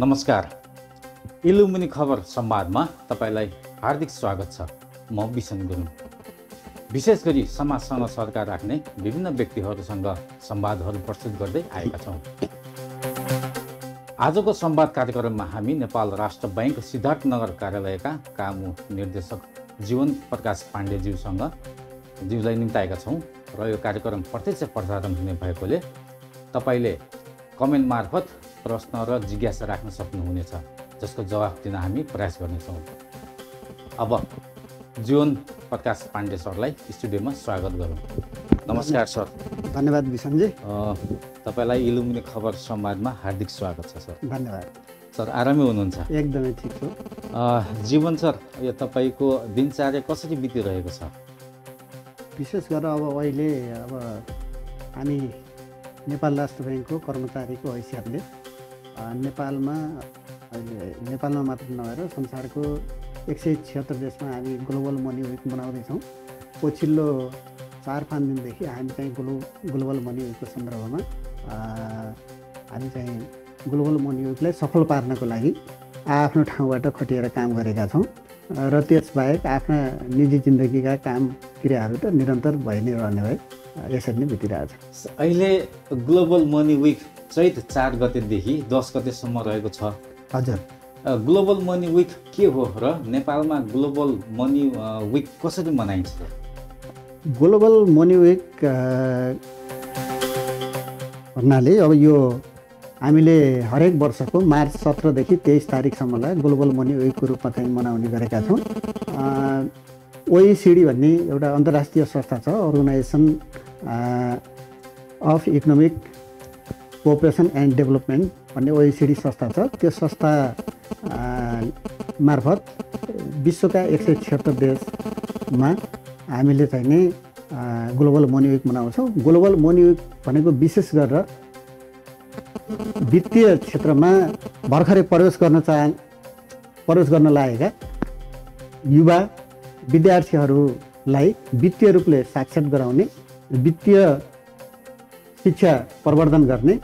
नमस्कार। इलुमिनी खबर संवादमा तपाईलाई हार्दिक स्वागत छ। म बिसन गुरुङ। विशेष गरी समाजसँग सरकार राख्ने विभिन्न व्यक्तिहरूसँग संवादहरू प्रस्तुत गर्दै आएका छौँ। आजको संवाद कार्यक्रममा हामी नेपाल राष्ट्र बैंक सिद्धार्थनगर कार्यालयका कामु निर्देशक जीवन प्रकाश पाण्डेज्यूलाई निम्ताएका छौँ र यो कार्यक्रम प्रत्यक्ष प्रसारण हुने भएकोले तपाईले कमेन्ट मार्फत प्रश्न र जिज्ञासा राख्न सक्नुहुनेछ, जसको जवाफ दिन हामी प्रयास गर्नेछौँ। अब जीवन प्रकाश पाण्डे सरलाई स्टुडियोमा स्वागत गरौँ। नमस्कार सर। धन्यवाद विसनजी। तपाईलाई इलुमिनी खबर संवादमा हार्दिक स्वागत छ सर। धन्यवाद सर। आरामै हुनुहुन्छ? एकदमै ठिक छु। जीवन सर, यो तपाईँको दिनचर्या कसरी बितिरहेको छ? विशेष गरेर अहिले हामी नेपाल राष्ट्र बैंकको कर्मचारीको हैसियतले नेपालमा मात्र नभएर संसारको 176 देशमा हामी ग्लोबल मनी विक मनाउँदैछौँ। पछिल्लो 4-5 दिनदेखि हामी चाहिँ ग्लोबल मनी विकको सन्दर्भमा हामी चाहिँ ग्लोबल मनी विकलाई सफल पार्नको लागि आफ्नो ठाउँबाट खटिएर काम गरेका छौँ र त्यसबाहेक आफ्ना निजी जिन्दगीका काम क्रियाहरू त निरन्तर भइ नै रहने भए यसरी नै बितिरहेछ। अहिले ग्लोबल मनी विक चैत 4 गतेदेखि 10 गतेसम्म रहेको छ। हजुर। ग्लोबल मनी विक के हो र नेपालमा ग्लोबल मनी विक कसरी मनाइन्छ? ग्लोबल मनी विक भन्नाले यो हामीले हरेक वर्षको मार्च 17 देखि 23 तारिकसम्मलाई ग्लोबल मनी विकको रूपमा चाहिँ मनाउने गरेका छौँ। OECD भन्ने एउटा अन्तर्राष्ट्रिय संस्था छ, organisation of economic cooperation and development भन्ने OECD संस्था छ। त्यो संस्था मार्फत विश्वका 176 देशमा हामीले चाहिँ नि ग्लोबल मनी विक मनाउँछौँ। ग्लोबल मनी विक भनेको विशेष गरेर वित्तीय क्षेत्रमा भर्खरै प्रवेश गर्न लागेका युवा विद्यार्थीहरूलाई वित्तीय रूपले साक्षर गराउने, वित्तीय शिक्षा प्रवर्धन गर्ने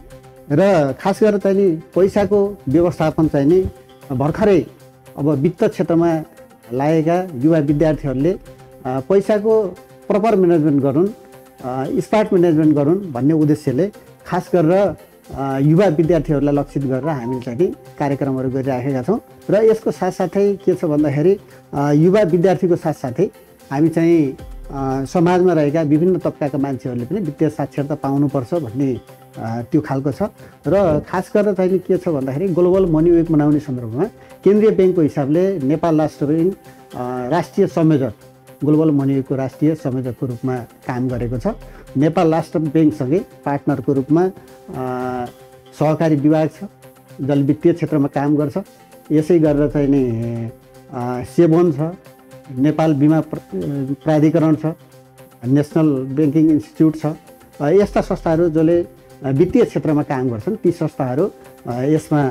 र खास गरेर चाहिँ नि पैसाको व्यवस्थापन चाहिँ नि भर्खरै वित्त क्षेत्रमा लागेका युवा विद्यार्थीहरूले पैसाको प्रपर म्यानेजमेन्ट गरून्, स्मार्ट म्यानेजमेन्ट गरून् भन्ने उद्देश्यले खास गरेर युवा विद्यार्थीहरूलाई लक्षित गरेर हामीले चाहिँ कार्यक्रमहरू गरिराखेका छौँ। र यसको साथसाथै के छ भन्दाखेरि युवा विद्यार्थीको साथसाथै हामी चाहिँ समाजमा रहेका विभिन्न तबकाका मान्छेहरूले पनि वित्तीय साक्षरता पाउनुपर्छ भन्ने त्यो खालको छ। र खास गरेर चाहिँ के छ भन्दाखेरि ग्लोबल मनी विक मनाउने सन्दर्भमा केन्द्रीय ब्याङ्कको हिसाबले नेपाल राष्ट्र बैंक राष्ट्रिय संयोजक, ग्लोबल मनी विकको राष्ट्रिय संयोजकको रूपमा काम गरेको छ। नेपाल राष्ट्र बैंकसँगै पार्टनरको रूपमा सहकारी विभाग छ, जसले वित्तीय क्षेत्रमा काम गर्छ। यसै गरेर चाहिँ नि सेबोन छ, नेपाल बिमा प्राधिकरण छ, नेसनल ब्याङ्किङ इन्स्टिच्युट छ। यस्ता संस्थाहरू जसले वित्तीय क्षेत्रमा काम गर्छन् ती संस्थाहरू यसमा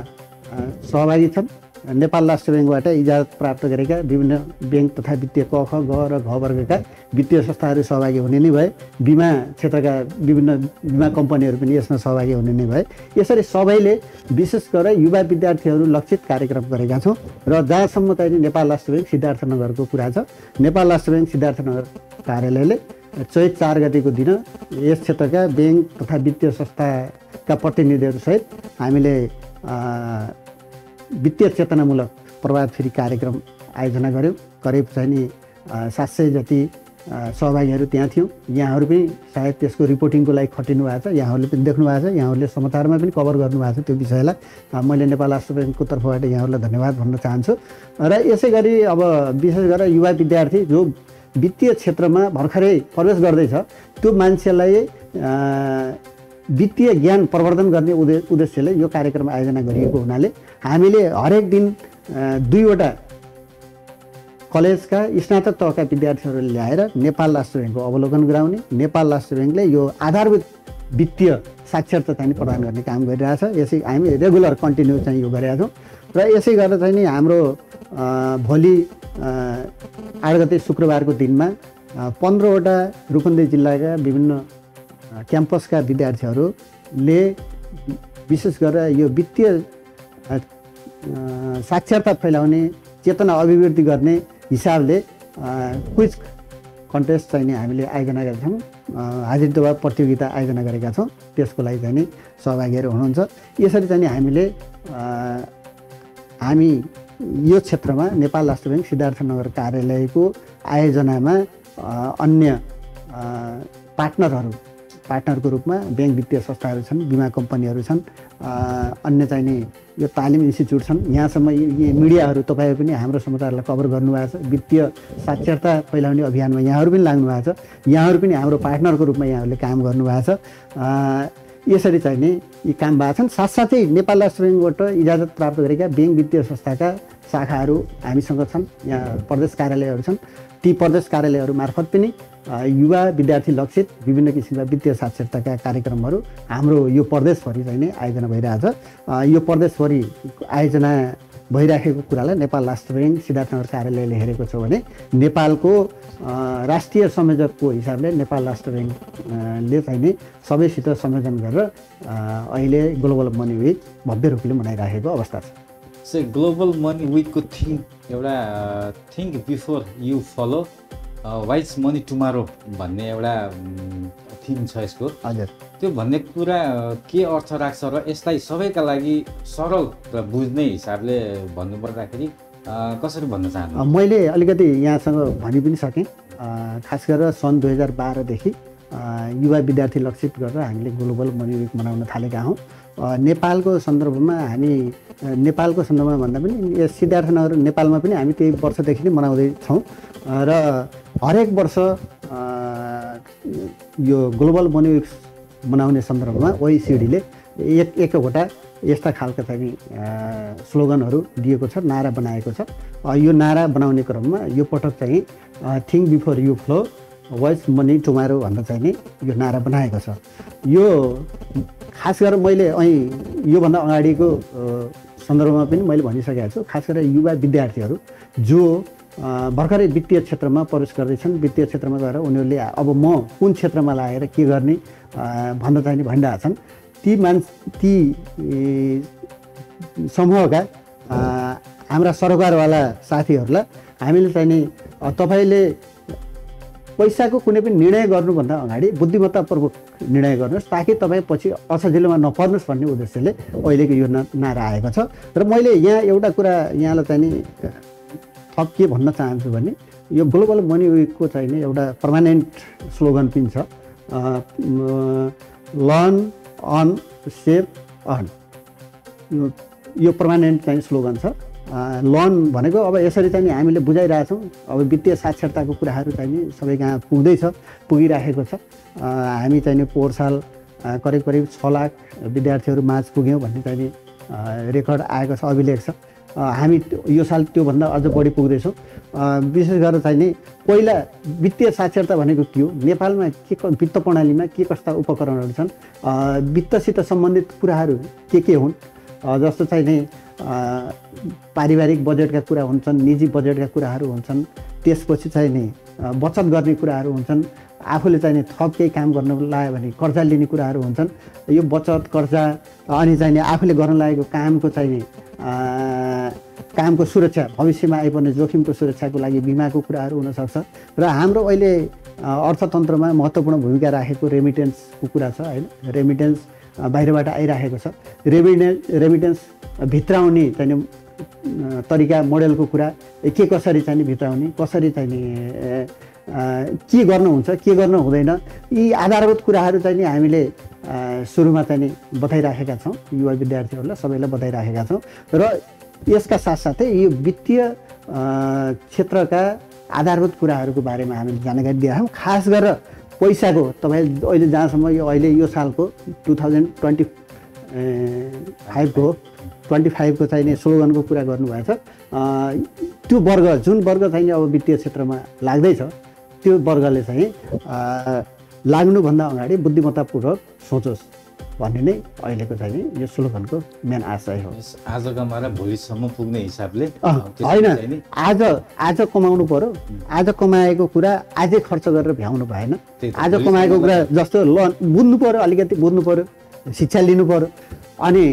सहभागी छन्। नेपाल राष्ट्र बैंकबाट इजाजत प्राप्त गरेका विभिन्न बैंक तथा वित्तीय क, ख, ग र घ वर्गका वित्तीय संस्थाहरू सहभागी हुने नै भए, बिमा क्षेत्रका विभिन्न बिमा कम्पनीहरू पनि यसमा सहभागी हुने नै भए। यसरी सबैले विशेष गरेर युवा विद्यार्थीहरू लक्षित कार्यक्रम गरेका छौँ। र जहाँसम्म चाहिँ नेपाल राष्ट्र बैंक सिद्धार्थनगरको कुरा छ, नेपाल राष्ट्र बैंक सिद्धार्थनगर कार्यालयले चैत 4 गतेको दिन यस क्षेत्रका बैंक तथा वित्तीय संस्थाका प्रतिनिधिहरूसहित हामीले वित्तीय चेतनामूलक प्रभाव फेरि कार्यक्रम आयोजना गऱ्यौँ। करिब चाहिँ नि 700 जति सहभागीहरू त्यहाँ थियौँ। यहाँहरू पनि सायद त्यसको रिपोर्टिङको लागि खटिनु भएको छ, यहाँहरूले पनि देख्नु भएको छ, यहाँहरूले समाचारमा पनि कभर गर्नुभएको छ त्यो विषयलाई। मैले नेपाल राष्ट्र ब्याङ्कको तर्फबाट यहाँहरूलाई धन्यवाद भन्न चाहन्छु। र यसै गरी विशेष गरेर युवा विद्यार्थी जो वित्तीय क्षेत्रमा भर्खरै प्रवेश गर्दैछ त्यो मान्छेलाई वित्तीय ज्ञान प्रवर्धन गर्ने उद्देश्यले यो कार्यक्रम आयोजना गरिएको हुनाले हामीले हरेक दिन 2वटा कलेजका स्नातक तहका विद्यार्थीहरूले ल्याएर नेपाल राष्ट्र बैंकको अवलोकन गराउने, नेपाल राष्ट्र बैंकले यो आधारभूत वित्तीय साक्षरता चाहिँ प्रदान गर्ने काम गरिरहेछ। यसै हामी रेगुलर कन्टिन्यू चाहिँ यो गरेका छौँ। र यसै गरेर चाहिँ नि हाम्रो भोलि 8 गते शुक्रबारको दिनमा 15वटा रूपन्देही जिल्लाका विभिन्न क्याम्पसका विद्यार्थीहरूले विशेष गरेर यो वित्तीय साक्षरता फैलाउने चेतना अभिवृद्धि गर्ने हिसाबले क्विज कन्टेस्ट चाहिँ नि हामीले आयोजना गरेका छौँ, हाजिर जवाब प्रतियोगिता आयोजना गरेका छौँ। त्यसको लागि चाहिँ नि सहभागीहरू हुनुहुन्छ। यसरी चाहिँ नि हामी यो क्षेत्रमा नेपाल राष्ट्र ब्याङ्क सिद्धार्थनगर कार्यालयको आयोजनामा अन्य पार्टनरको रूपमा ब्याङ्क वित्तीय संस्थाहरू छन्, बिमा कम्पनीहरू छन्, अन्य चाहिँ नि यो तालिम इन्स्टिच्युट छन्। यहाँसम्म यी मिडियाहरू तपाईँहरू पनि हाम्रो समाचारलाई कभर गर्नुभएको छ। वित्तीय साक्षरता फैलाउने अभियानमा यहाँहरू पनि लाग्नु भएको छ। यहाँहरू पनि हाम्रो पार्टनरको रूपमा यहाँहरूले काम गर्नुभएको छ। यसरी चाहिँ नि यी काम भएको छन्। साथसाथै नेपाल राष्ट्र ब्याङ्कबाट इजाजत प्राप्त गरेका ब्याङ्क वित्तीय संस्थाका शाखाहरू हामीसँग छन्। यहाँ प्रदेश कार्यालयहरू छन्। ती प्रदेश कार्यालयहरू मार्फत पनि युवा विद्यार्थी लक्षित विभिन्न किसिमका वित्तीय साक्षरताका कार्यक्रमहरू हाम्रो यो प्रदेशभरि चाहिँ नै आयोजना भइरहेछ। यो प्रदेशभरि आयोजना भइराखेको कुरालाई नेपाल राष्ट्र ब्याङ्क सिद्धार्थनगर कार्यालयले हेरेको छ भने नेपालको राष्ट्रिय संयोजकको हिसाबले नेपाल राष्ट्र ब्याङ्कले चाहिँ नि सबैसित संयोजन गरेर अहिले ग्लोबल मनी विक भव्य रूपले मनाइराखेको अवस्था छ। ग्लोबल मनी विकको थिम एउटा think before you follow wise money tomorrow भन्ने एउटा थिम छ यसको। हजुर, त्यो भन्ने कुरा के अर्थ राख्छ र यसलाई सबैका लागि सरल र बुझ्ने हिसाबले भन्नुपर्दाखेरि कसरी भन्न चाहनु? मैले अलिकति यहाँसँग भनि पनि सकेँ। खास गरेर सन् 2012देखि युवा विद्यार्थी लक्षित गरेर हामीले ग्लोबल मनी विक मनाउन थालेका हौँ। नेपालको सन्दर्भमा भन्दा पनि यो सिद्धार्थनगर नेपालमा पनि हामी त्यही वर्षदेखि नै मनाउँदैछौँ र हरेक वर्ष यो ग्लोबल मनी विक मनाउने सन्दर्भमा ओइसिडीले एकवटा यस्ता खालका चाहिँ स्लोगनहरू दिएको छ, नारा बनाएको छ। यो नारा बनाउने क्रममा यो पटक चाहिँ think before you flow wise money tomorrow भन्दा चाहिँ नि यो नारा बनाएको छ। यो खास गरेर मैले योभन्दा अगाडिको सन्दर्भमा पनि मैले भनिसकेको छु। खास गरेर युवा विद्यार्थीहरू जो भर्खरै वित्तीय क्षेत्रमा प्रवेश गर्दैछन्, वित्तीय क्षेत्रमा गएर उनीहरूले अब म कुन क्षेत्रमा लागेर के गर्ने भन्दा चाहिँ नि भनिरहेका छन्। ती समूहका हाम्रा सरकारवाला साथीहरूलाई हामीले चाहिँ नि तपाईँले पैसाको कुनै पनि निर्णय गर्नुभन्दा अगाडि बुद्धिमत्तापूर्वक निर्णय गर्नुहोस् ताकि तपाईँ पछि असजिलोमा नपर्नुहोस् भन्ने उद्देश्यले अहिलेको यो नारा आएको छ। र मैले यहाँ एउटा कुरा यहाँलाई चाहिँ नि थप के भन्न चाहन्छु भने यो ग्लोबल मनी विकको चाहिँ नि एउटा पर्मानेन्ट स्लोगन पनि छ, लर्न अन सेभ अर्न। यो पर्मानेन्ट चाहिँ स्लोगन छ। लोन भनेको अब यसरी चाहिँ हामीले बुझाइरहेछौँ। अब वित्तीय साक्षरताको कुराहरू चाहिँ नि सबै कहाँ पुगिराखेको छ। हामी चाहिँ नि पोहोर साल करिब 6 लाख विद्यार्थीहरू माझ पुग्यौँ भन्ने चाहिँ नि रेकर्ड आएको छ, अभिलेख छ। हामी यो साल त्योभन्दा अझ बढी पुग्दैछौँ। विशेष गरेर चाहिँ नि पहिला वित्तीय साक्षरता भनेको के हो, नेपालमा के वित्त प्रणालीमा के कस्ता उपकरणहरू छन्, वित्तसित सम्बन्धित कुराहरू के हुन्, जस्तो चाहिँ नि पारिवारिक बजेटका कुरा हुन्छन्, निजी बजेटका कुराहरू हुन्छन्, त्यसपछि चाहिँ नि बचत गर्ने कुराहरू हुन्छन्, आफूले चाहिँ नि थप केही काम गर्न लाग्यो भने कर्जा लिने कुराहरू हुन्छन्। यो बचत कर्जा अनि चाहिँ नि आफूले गर्न लागेको कामको चाहिँ नि कामको सुरक्षा, भविष्यमा आइपर्ने जोखिमको सुरक्षाको लागि बिमाको कुराहरू हुनसक्छ। र हाम्रो अहिले अर्थतन्त्रमा महत्त्वपूर्ण भूमिका राखेको रेमिटेन्सको कुरा छ होइन। रेमिटेन्स बाहिरबाट आइराखेको छ। रेमिटेन्स भित्राउने चाहिँ तरिका, मोडेलको कुरा के कसरी चाहिँ भित्राउने, कसरी चाहिँ के गर्नु हुन्छ, के गर्नु हुँदैन, यी आधारभूत कुराहरू चाहिँ नि हामीले सुरुमा चाहिँ नि बताइराखेका छौँ। युवा विद्यार्थीहरूलाई सबैलाई बताइराखेका छौँ। र यसका साथसाथै यो वित्तीय क्षेत्रका आधारभूत कुराहरूको बारेमा हामीले जानकारी दिएका छौँ। खास गरेर पैसाको तपाईँ अहिले जहाँसम्म यो सालको 2025 को चाहिँ नि स्लोगनको कुरा गर्नुभएको छ। त्यो वर्ग जुन वर्ग चाहिँ अब वित्तीय क्षेत्रमा लाग्दैछ त्यो वर्गले चाहिँ लाग्नुभन्दा अगाडि बुद्धिमत्तापूर्वक सोचोस् भन्ने नै अहिलेको चाहिँ यो स्लोगनको मेन आशय हो। आजका मारा भोलिसम्म पुग्ने हिसाबले होइन, आज कमाउनु पर्यो, आज कमाएको कुरा आजै खर्च गरेर भ्याउनु भएन। आज कमाएको कुरा जस्तो लोन बुझ्नु पर्यो, अलिकति बुझ्नु पर्यो, शिक्षा लिनु पर्यो। अनि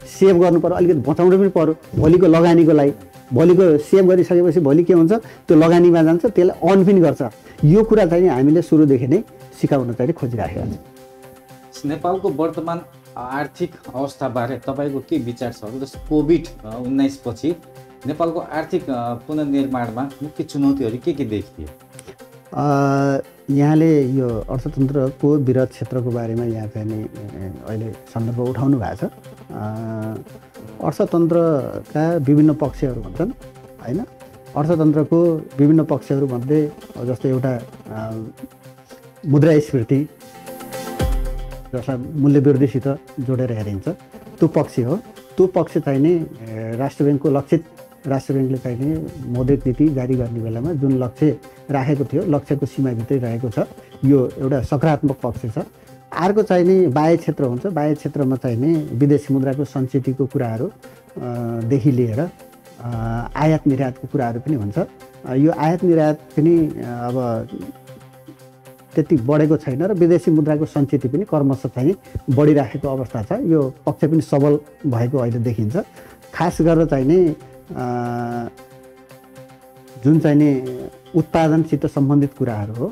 सेभ गर्नु पर्यो, अलिकति बचाउनु पनि पर्यो भोलिको लगानीको लागि। भोलिको सेभ गरिसकेपछि भोलि के हुन्छ, त्यो लगानीमा जान्छ, त्यसलाई अर्न पनि गर्छ। यो कुरा चाहिँ हामीले सुरुदेखि नै सिकाउन चाहिँ खोजिराखेका छौँ। नेपालको वर्तमान आर्थिक अवस्थाबारे तपाईँको के विचार छ? जस्तो कोभिड-19 पछि नेपालको आर्थिक पुनर्निर्माणमा मुख्य चुनौतीहरू के देखिए? यहाँले यो अर्थतन्त्रको वृहत क्षेत्रको बारेमा यहाँ चाहिँ नि अहिले सन्दर्भ उठाउनु भएको छ। अर्थतन्त्रका विभिन्न पक्षहरू हुन्छन् होइन। अर्थतन्त्रको विभिन्न पक्षहरूमध्ये जस्तो एउटा मुद्रास्फीति जसलाई मूल्यवृद्धिसित जोडेर हेरिन्छ, त्यो पक्ष हो। त्यो पक्ष चाहिँ नि राष्ट्र ब्याङ्कको लक्षित, राष्ट्र ब्याङ्कले चाहिँ नि मौद्रिक नीति जारी गर्ने बेलामा जुन लक्ष्य राखेको थियो, लक्ष्यको सीमाभित्रै रहेको छ, यो एउटा सकारात्मक पक्ष छ। अर्को चाहिँ नि बाह्य क्षेत्र हुन्छ। बाह्य क्षेत्रमा चाहिँ नि विदेशी मुद्राको सञ्चितको कुराहरू देखि लिएर आयात निर्यातको कुराहरू पनि हुन्छ। यो आयात निर्यात पनि अब त्यति बढेको छैन र विदेशी मुद्राको सञ्चित पनि क्रमशः चाहिँ बढिराखेको अवस्था छ। यो पक्ष पनि सबल भएको अहिले देखिन्छ। खास गरेर चाहिँ नि जुन चाहिँ नि उत्पादनसित सम्बन्धित कुराहरू हो,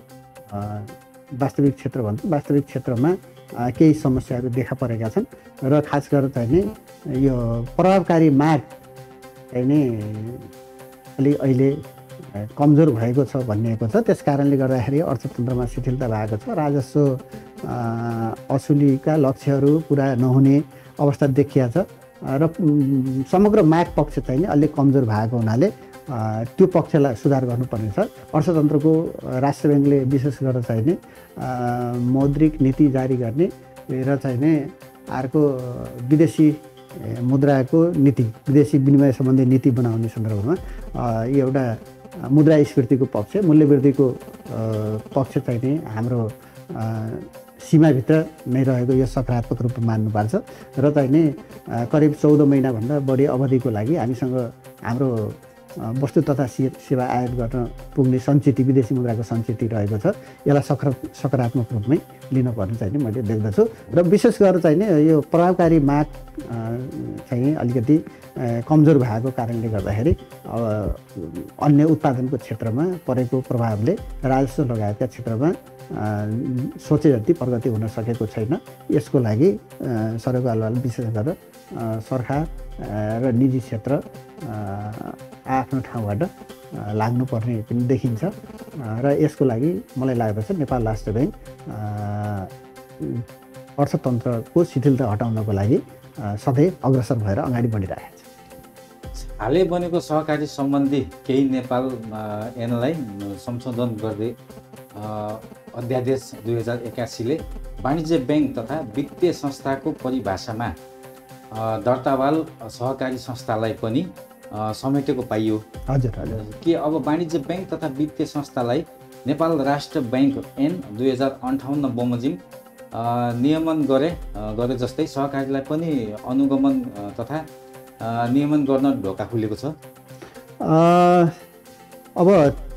वास्तविक क्षेत्र भन्छ, वास्तविक क्षेत्रमा केही समस्याहरू देखा परेका छन् र खास गरेर चाहिँ नि यो प्रभावकारी माग चाहिँ नि अलि अहिले कमजोर भएको छ भनिएको छ। त्यस कारणले गर्दाखेरि अर्थतन्त्रमा शिथिलता भएको छ। राजस्व असुलीका लक्ष्यहरू पुरा नहुने अवस्था देखिया छ र समग्र माग पक्ष चाहिँ नि अलिक कमजोर भएको हुनाले त्यो पक्षलाई सुधार गर्नुपर्ने छ। अर्थतन्त्रको राष्ट्र ब्याङ्कले विशेष गरेर चाहिँ नि मौद्रिक नीति जारी गर्ने र चाहिँ नि अर्को विदेशी मुद्राको नीति, विदेशी विनिमय सम्बन्धी नीति बनाउने सन्दर्भमा यो एउटा मुद्रास्फीतिको पक्ष, मूल्यवृद्धिको पक्ष चाहिँ नि हाम्रो सीमाभित्र नै रहेको यो सकारात्मक रूपमा मान्नुपर्छ र चाहिँ नि करिब 14 महिनाभन्दा बढी अवधिको लागि हामीसँग हाम्रो वस्तु तथा सेवा आयात गर्न पुग्ने सञ्चित, विदेशी मुद्राको सञ्चित रहेको छ। यसलाई सकारात्मक रूपमै लिनुपर्ने चाहिँ मैले देख्दछु र विशेष गरेर चाहिँ नि यो प्रभावकारी माग चाहिँ अलिकति कमजोर भएको कारणले गर्दाखेरि अन्य उत्पादनको क्षेत्रमा परेको प्रभावले राजस्व लगायतका क्षेत्रमा सोचे जति प्रगति हुन सकेको छैन। यसको लागि सरकारले विशेष गरेर सरकार र निजी क्षेत्र आफ्नो ठाउँबाट लाग्नुपर्ने पनि देखिन्छ र यसको लागि मलाई लाग्दछ नेपाल राष्ट्र ब्याङ्क अर्थतन्त्रको शिथिलता हटाउनको लागि सधैँ अग्रसर भएर अगाडि बढिरहेको छ। हालै बनेको सहकारी सम्बन्धी केही नेपाल ऐनलाई संशोधन गर्दै अध्यादेश 2081ले वाणिज्य ब्याङ्क तथा वित्तीय संस्थाको परिभाषामा दर्तावाल सहकारी संस्थालाई पनि समेटेको पाइयो। हजुर। के अब वाणिज्य ब्याङ्क तथा वित्तीय संस्थालाई नेपाल राष्ट्र ब्याङ्क ऐन 2058 बमोजिम नियमन गरे जस्तै सहकारीलाई पनि अनुगमन तथा नियमन गर्न ढोका खुलेको छ? अब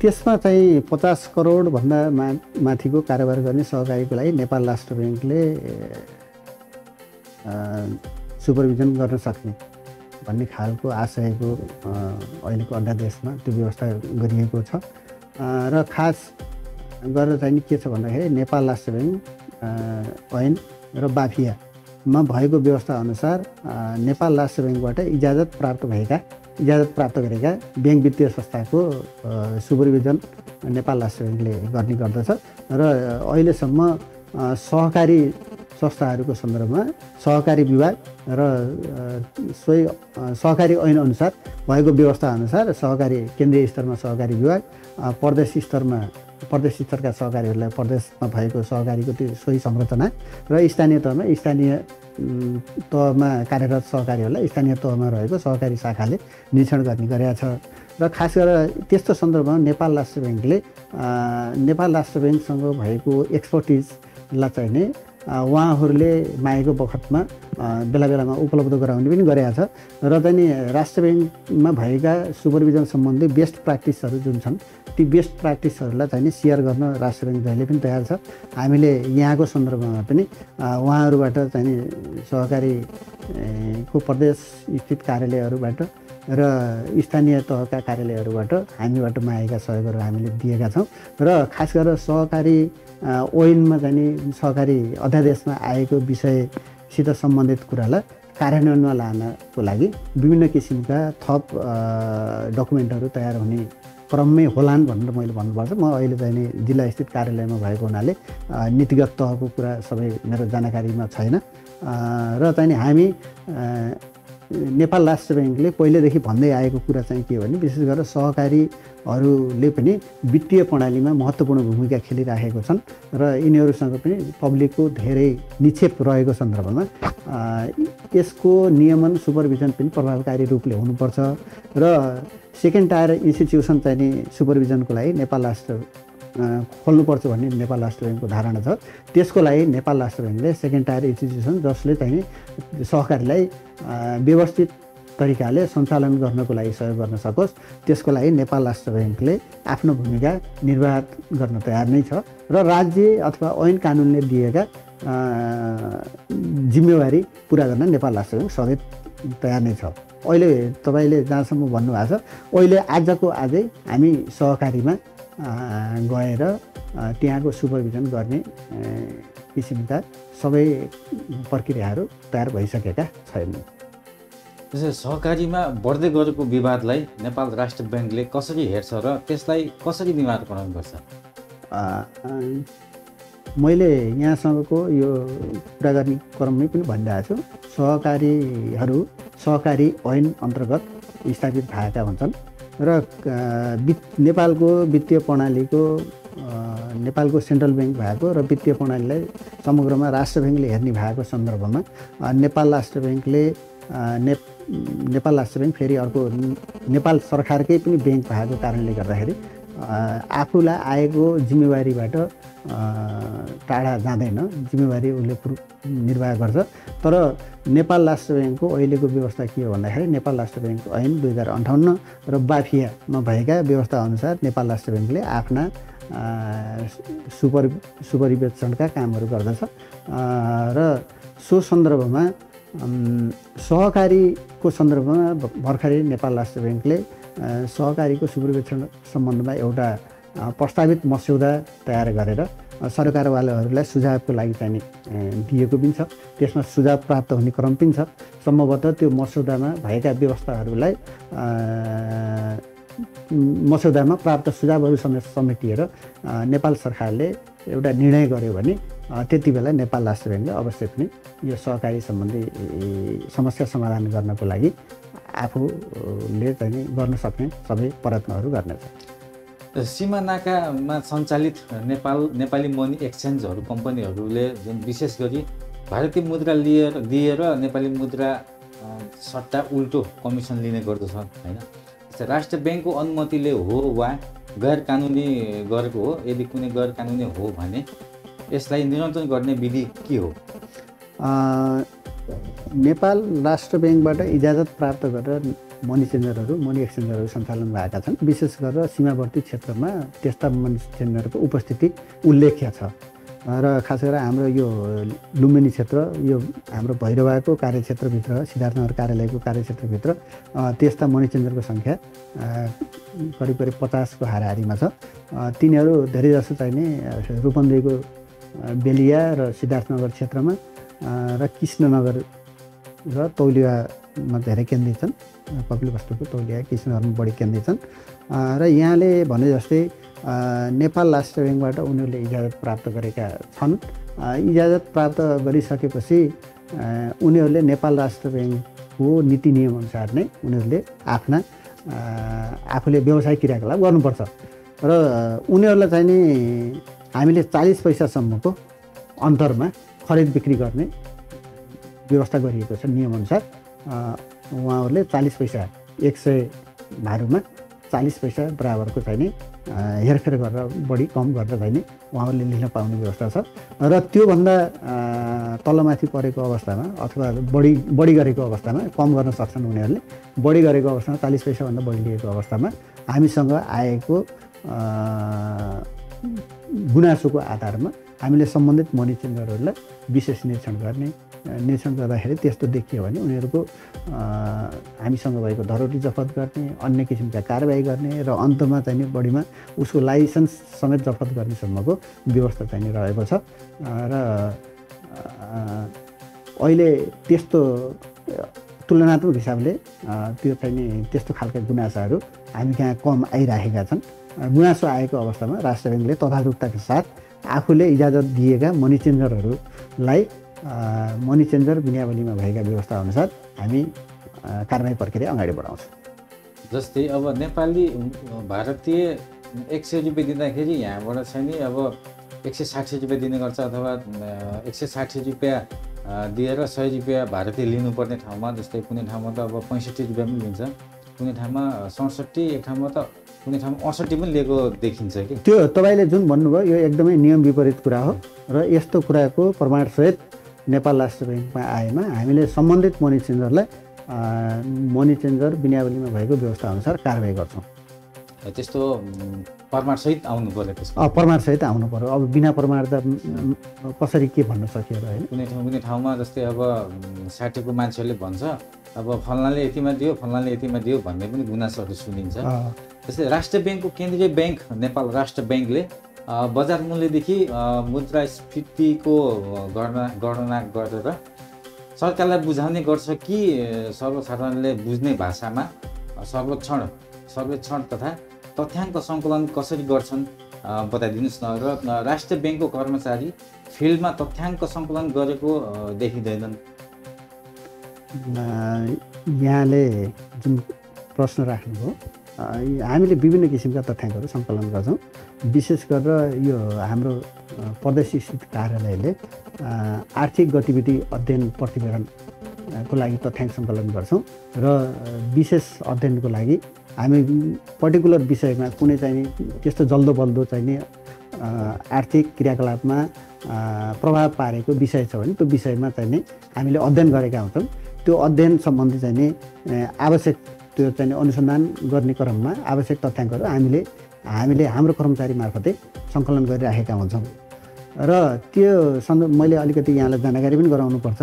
त्यसमा चाहिँ 50 करोडभन्दा माथिको कारोबार गर्ने सहकारीको लागि नेपाल राष्ट्र ब्याङ्कले सुपरभिजन गर्न सक्ने भन्ने खालको आशयको अहिलेको अध्यादेशमा त्यो व्यवस्था गरिएको छ र खास गरेर चाहिँ के छ भन्दाखेरि नेपाल राष्ट्र ब्याङ्क ऐन र बाफियामा भएको व्यवस्था अनुसार नेपाल राष्ट्र ब्याङ्कबाट इजाजत प्राप्त गरेका ब्याङ्क वित्तीय संस्थाको सुपरभिजन नेपाल राष्ट्र ब्याङ्कले गर्ने गर्दछ र अहिलेसम्म सहकारी संस्थाहरूको सन्दर्भमा सहकारी विभाग र सोही सहकारी ऐन अनुसार भएको व्यवस्था अनुसार सहकारी केन्द्रीय स्तरमा सहकारी विभाग, प्रदेश स्तरका सहकारीहरूलाई प्रदेशमा भएको सहकारीको त्यो सोही संरचना र स्थानीय तहमा कार्यरत सहकारीहरूलाई स्थानीय तहमा रहेको सहकारी शाखाले निरीक्षण गर्ने गरेका छ र खास गरेर त्यस्तो सन्दर्भमा नेपाल राष्ट्र ब्याङ्कसँग भएको एक्सपर्टिजलाई चाहिँ नै उहाँहरूले मागेको बखतमा बेला बेलामा उपलब्ध गराउने पनि गरेका छ र चाहिँ नि राष्ट्र ब्याङ्कमा भएका सुपरभिजन सम्बन्धी बेस्ट प्र्याक्टिसहरू जुन छन् ती बेस्ट प्र्याक्टिसहरूलाई चाहिँ नि सेयर गर्न राष्ट्र ब्याङ्क जहिले पनि तयार छ। हामीले यहाँको सन्दर्भमा पनि उहाँहरूबाट चाहिँ नि सहकारी को प्रदेश स्थित कार्यालयहरूबाट र स्थानीय तहका कार्यालयहरूबाट हामीबाट मागेका सहयोगहरू हामीले दिएका छौँ र खास गरेर सहकारी ऐनमा चाहिँ नि सहकारी अध्यादेशमा आएको विषयसित सम्बन्धित कुरालाई कार्यान्वयनमा लानको लागि विभिन्न किसिमका थप डकुमेन्टहरू तयार हुने क्रममै होलान् भनेर मैले भन्नुपर्छ। म अहिले चाहिँ नि जिल्ला स्थित कार्यालयमा भएको हुनाले नीतिगत तहको कुरा सबै मेरो जानकारीमा छैन र चाहिँ नि हामी नेपाल राष्ट्र ब्याङ्कले पहिलेदेखि भन्दै आएको कुरा चाहिँ के हो भने विशेष गरेर सहकारीहरूले पनि वित्तीय प्रणालीमा महत्त्वपूर्ण भूमिका खेलिराखेको छन् र यिनीहरूसँग पनि पब्लिकको धेरै निक्षेप रहेको सन्दर्भमा यसको नियमन सुपरभिजन पनि प्रभावकारी रूपले हुनुपर्छ र सेकेन्ड टायर इन्स्टिट्युसन चाहिँ नि सुपरभिजनको लागि नेपाल राष्ट्र खोल्नुपर्छ भन्ने नेपाल राष्ट्र ब्याङ्कको धारणा छ। त्यसको लागि नेपाल राष्ट्र ब्याङ्कले सेकेन्ड टायर इन्स्टिट्युसन जसले चाहिँ सहकारीलाई व्यवस्थित तरिकाले सञ्चालन गर्नको लागि सहयोग गर्न सकोस् त्यसको लागि नेपाल राष्ट्र ब्याङ्कले आफ्नो भूमिका निर्वाह गर्न तयार नै छ र राज्य अथवा ऐन कानुनले दिएका जिम्मेवारी पुरा गर्न नेपाल राष्ट्र ब्याङ्क सधैँ तयार नै छ। अहिले तपाईँले जहाँसम्म भन्नुभएको छ अहिले आजको आजै हामी सहकारीमा गएर त्यहाँको सुपरभिजन गर्ने किसिमका सबै प्रक्रियाहरू तयार भइसकेका छैनन्। त्यसै सहकारीमा बढ्दै गएको विवादलाई नेपाल राष्ट्र ब्याङ्कले कसरी हेर्छ र त्यसलाई कसरी निवारण गर्छ? मैले यहाँसँगको यो कुरा गर्ने क्रममै पनि भनिरहेको छु। सहकारीहरू सहकारी ऐन अन्तर्गत स्थापित भएका हुन्छन् र नेपालको वित्तीय प्रणालीको नेपालको सेन्ट्रल ब्याङ्क भएको र वित्तीय प्रणालीलाई समग्रमा राष्ट्र ब्याङ्कले हेर्ने भएको सन्दर्भमा नेपाल राष्ट्र ब्याङ्कले नेपाल राष्ट्र ब्याङ्क फेरि अर्को नेपाल सरकारकै पनि ब्याङ्क भएको कारणले गर्दाखेरि आफूलाई आएको जिम्मेवारीबाट टाढा जाँदैन, जिम्मेवारी उसले निर्वाह गर्छ। तर नेपाल राष्ट्र ब्याङ्कको अहिलेको व्यवस्था के हो भन्दाखेरि नेपाल राष्ट्र ब्याङ्कको ऐन 2058 र बाफियामा भएका व्यवस्था अनुसार नेपाल राष्ट्र ब्याङ्कले आफ्ना सुपरिवेक्षणका कामहरू गर्दछ र सो सन्दर्भमा सहकारीको सन्दर्भमा भर्खरै नेपाल राष्ट्र ब्याङ्कले सहकारीको सुपरिवेक्षण सम्बन्धमा एउटा प्रस्तावित मस्यौदा तयार गरेर सरकारवालाहरूलाई सुझावको लागि चाहिँ दिएको पनि छ। त्यसमा सुझाव प्राप्त हुने क्रम पनि छ। सम्भवतः त्यो मस्यौदामा भएका व्यवस्थाहरूलाई मस्यौदामा प्राप्त सुझावहरू समेटिएर नेपाल सरकारले एउटा निर्णय गर्यो भने त्यति बेला नेपाल राष्ट्र ब्याङ्कले अवश्य पनि यो सहकारी सम्बन्धी समस्या समाधान गर्नको लागि आफूले चाहिँ गर्न सक्ने सबै प्रयत्नहरू गर्नेछ। सीमानाकामा सञ्चालित नेपाली मनी एक्सचेन्जहरू कम्पनीहरूले जुन विशेष गरी भारतीय मुद्रा दिएर नेपाली मुद्रा सट्टा उल्टो कमिसन लिने गर्दछ होइन? राष्ट्र ब्याङ्कको अनुमतिले हो वा गैर कानुनी गरेको हो? यदि कुनै गैर कानुनी हो भने यसलाई नियन्त्रण गर्ने विधि के हो? नेपाल राष्ट्र ब्याङ्कबाट इजाजत प्राप्त गरेर मनी एक्सचेन्जरहरू सञ्चालन भएका छन्। विशेष गरेर सीमावर्ती क्षेत्रमा त्यस्ता मनी एक्सचेन्जरहरूको उपस्थिति उल्लेख्य छ र खास गरेर हाम्रो यो लुम्बिनी क्षेत्र यो हाम्रो भैरवाको कार्यक्षेत्रभित्र सिद्धार्थनगर कार्यालयको कार्यक्षेत्रभित्र त्यस्ता मनी एक्सचेन्जरको सङ्ख्या करिब 50को हाराहारीमा छ। तिनीहरू धेरैजसो चाहिँ नि रूपन्देहीको बेलिया र सिद्धार्थनगर क्षेत्रमा र कृष्णनगर र तौलियामा धेरै केन्द्रित छन्। कपिल वस्तुको तौलिया कृष्णनगरमा बढी केन्द्रित छन् र यहाँले भने जस्तै नेपाल राष्ट्र ब्याङ्कबाट उनीहरूले इजाजत प्राप्त गरेका छन्। इजाजत प्राप्त गरिसकेपछि उनीहरूले नेपाल राष्ट्र ब्याङ्कको नीति नियमअनुसार नै उनीहरूले आफूले व्यवसाय क्रियाकलाप गर्नुपर्छ र उनीहरूलाई चाहिँ नि हामीले 40 पैसासम्मको अन्तरमा खरिद बिक्री गर्ने व्यवस्था गरिएको छ नियमअनुसार। उहाँहरूले 40 पैसा 100 भारूमा 40 पैसा बराबरको चाहिँ नि हेरफेर गरेर बढी कम गरेर चाहिँ नि उहाँहरूले लिन पाउने व्यवस्था छ र त्योभन्दा तलमाथि परेको अवस्थामा अथवा बढी गरेको अवस्थामा कम गर्न सक्छन् उनीहरूले। बढी गरेको अवस्थामा 40 पैसाभन्दा बढी लिएको अवस्थामा हामीसँग आएको गुनासोको आधारमा हामीले सम्बन्धित मनी चेन्जरहरूलाई विशेष निरीक्षण गर्ने, निरीक्षण गर्दाखेरि त्यस्तो देखियो भने उनीहरूको हामीसँग भएको धरोहर जफत गर्ने, अन्य किसिमका कारबाही गर्ने र अन्तमा चाहिँ बढीमा उसको लाइसेन्स समेत जफत गर्नेसम्मको व्यवस्था चाहिँ रहेको छ। र अहिले त्यस्तो तुलनात्मक हिसाबले त्यो चाहिँ त्यस्तो खालका गुनासाहरू हामी कहाँ कम आइरहेका छन्। गुनासो आएको अवस्थामा राष्ट्र ब्याङ्कले तथारुकताका साथ आफूले इजाजत दिएका मनी चेन्जरहरूलाई मनी चेन्जर विनियावलीमा भएका व्यवस्था अनुसार हामी कारबाही प्रक्रिया अगाडि बढाउँछौँ। जस्तै अब नेपाली भारतीय 100 रुपियाँ दिँदाखेरि यहाँबाट चाहिँ नि अब 160 रुपियाँ दिने गर्छ, अथवा 160 रुपियाँ दिएर 100 रुपियाँ भारतीय लिनुपर्ने ठाउँमा जस्तै कुनै ठाउँमा त अब 65 रुपियाँ पनि लिन्छ, कुनै ठाउँमा 67, एक ठाउँमा त कुनै ठाउँमा 68 पनि लिएको देखिन्छ कि। त्यो तपाईँले जुन भन्नुभयो यो एकदमै नियम विपरीत कुरा हो र यस्तो कुराको प्रमाणसहित नेपाल राष्ट्र ब्याङ्कमा आएमा हामीले सम्बन्धित मनी चेन्जरलाई मनी चेन्जर विनियावलीमा भएको व्यवस्था अनुसार कारबाही गर्छौँ। त्यस्तो प्रमाणसहित आउनु पर्यो, त्यसको प्रमाणसहित आउनु पर्यो। अब बिना प्रमाण त कसरी के भन्न सकिएर होइन। कुनै ठाउँमा जस्तै अब 60 को मान्छेहरूले भन्छ अब फल्नाले यतिमा दियो, फल्नाले यतिमा दियो भन्ने पनि गुनासोहरू सुनिन्छ। जस्तै राष्ट्र ब्याङ्कको केन्द्रीय ब्याङ्क नेपाल राष्ट्र ब्याङ्कले बजार मूल्यदेखि मुद्रास्फीतिको गणना गरेर सरकारलाई बुझाउने गर्छ कि सर्वसाधारणले बुझ्ने भाषामा सर्वेक्षण तथा तथ्याङ्क सङ्कलन कसरी गर्छन् बताइदिनुहोस् न। र राष्ट्र ब्याङ्कको कर्मचारी फिल्डमा तथ्याङ्क सङ्कलन गरेको देखिँदैनन्। यहाँले जुन प्रश्न राख्नुभयो, हामीले विभिन्न किसिमका तथ्याङ्कहरू सङ्कलन गर्छौँ। विशेष गरेर यो हाम्रो प्रदेश स्थित कार्यालयले आर्थिक गतिविधि अध्ययन प्रतिवेदनको लागि तथ्याङ्क सङ्कलन गर्छौँ र विशेष अध्ययनको लागि हामी पर्टिकुलर विषयमा कुनै चाहिँ त्यस्तो जल्दो बल्दो चाहिँ आर्थिक क्रियाकलापमा प्रभाव पारेको विषय छ भने त्यो विषयमा चाहिँ हामीले अध्ययन गरेका हुन्छौँ। त्यो अध्ययन सम्बन्धी चाहिँ आवश्यक त्यो चाहिँ अनुसन्धान गर्ने क्रममा आवश्यक तथ्याङ्कहरू हामीले हाम्रो कर्मचारी मार्फतै सङ्कलन गरिराखेका हुन्छौँ। र त्यो मैले अलिकति यहाँलाई जानकारी पनि गराउनुपर्छ।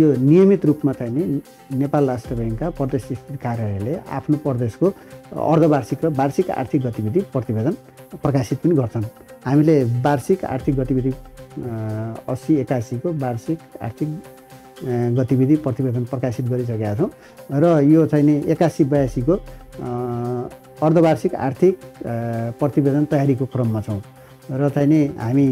यो नियमित रूपमा चाहिँ नेपाल राष्ट्र ब्याङ्कका प्रदेश स्थित कार्यालयले आफ्नो प्रदेशको अर्धवार्षिक र वार्षिक आर्थिक गतिविधि प्रतिवेदन प्रकाशित पनि गर्छन्। हामीले वार्षिक आर्थिक गतिविधि 80-81 को वार्षिक आर्थिक गतिविधि प्रतिवेदन प्रकाशित गरिसकेका छौँ र यो चाहिँ 81-82 को अर्धवार्षिक आर्थिक प्रतिवेदन तयारीको क्रममा छौँ र चाहिँ हामी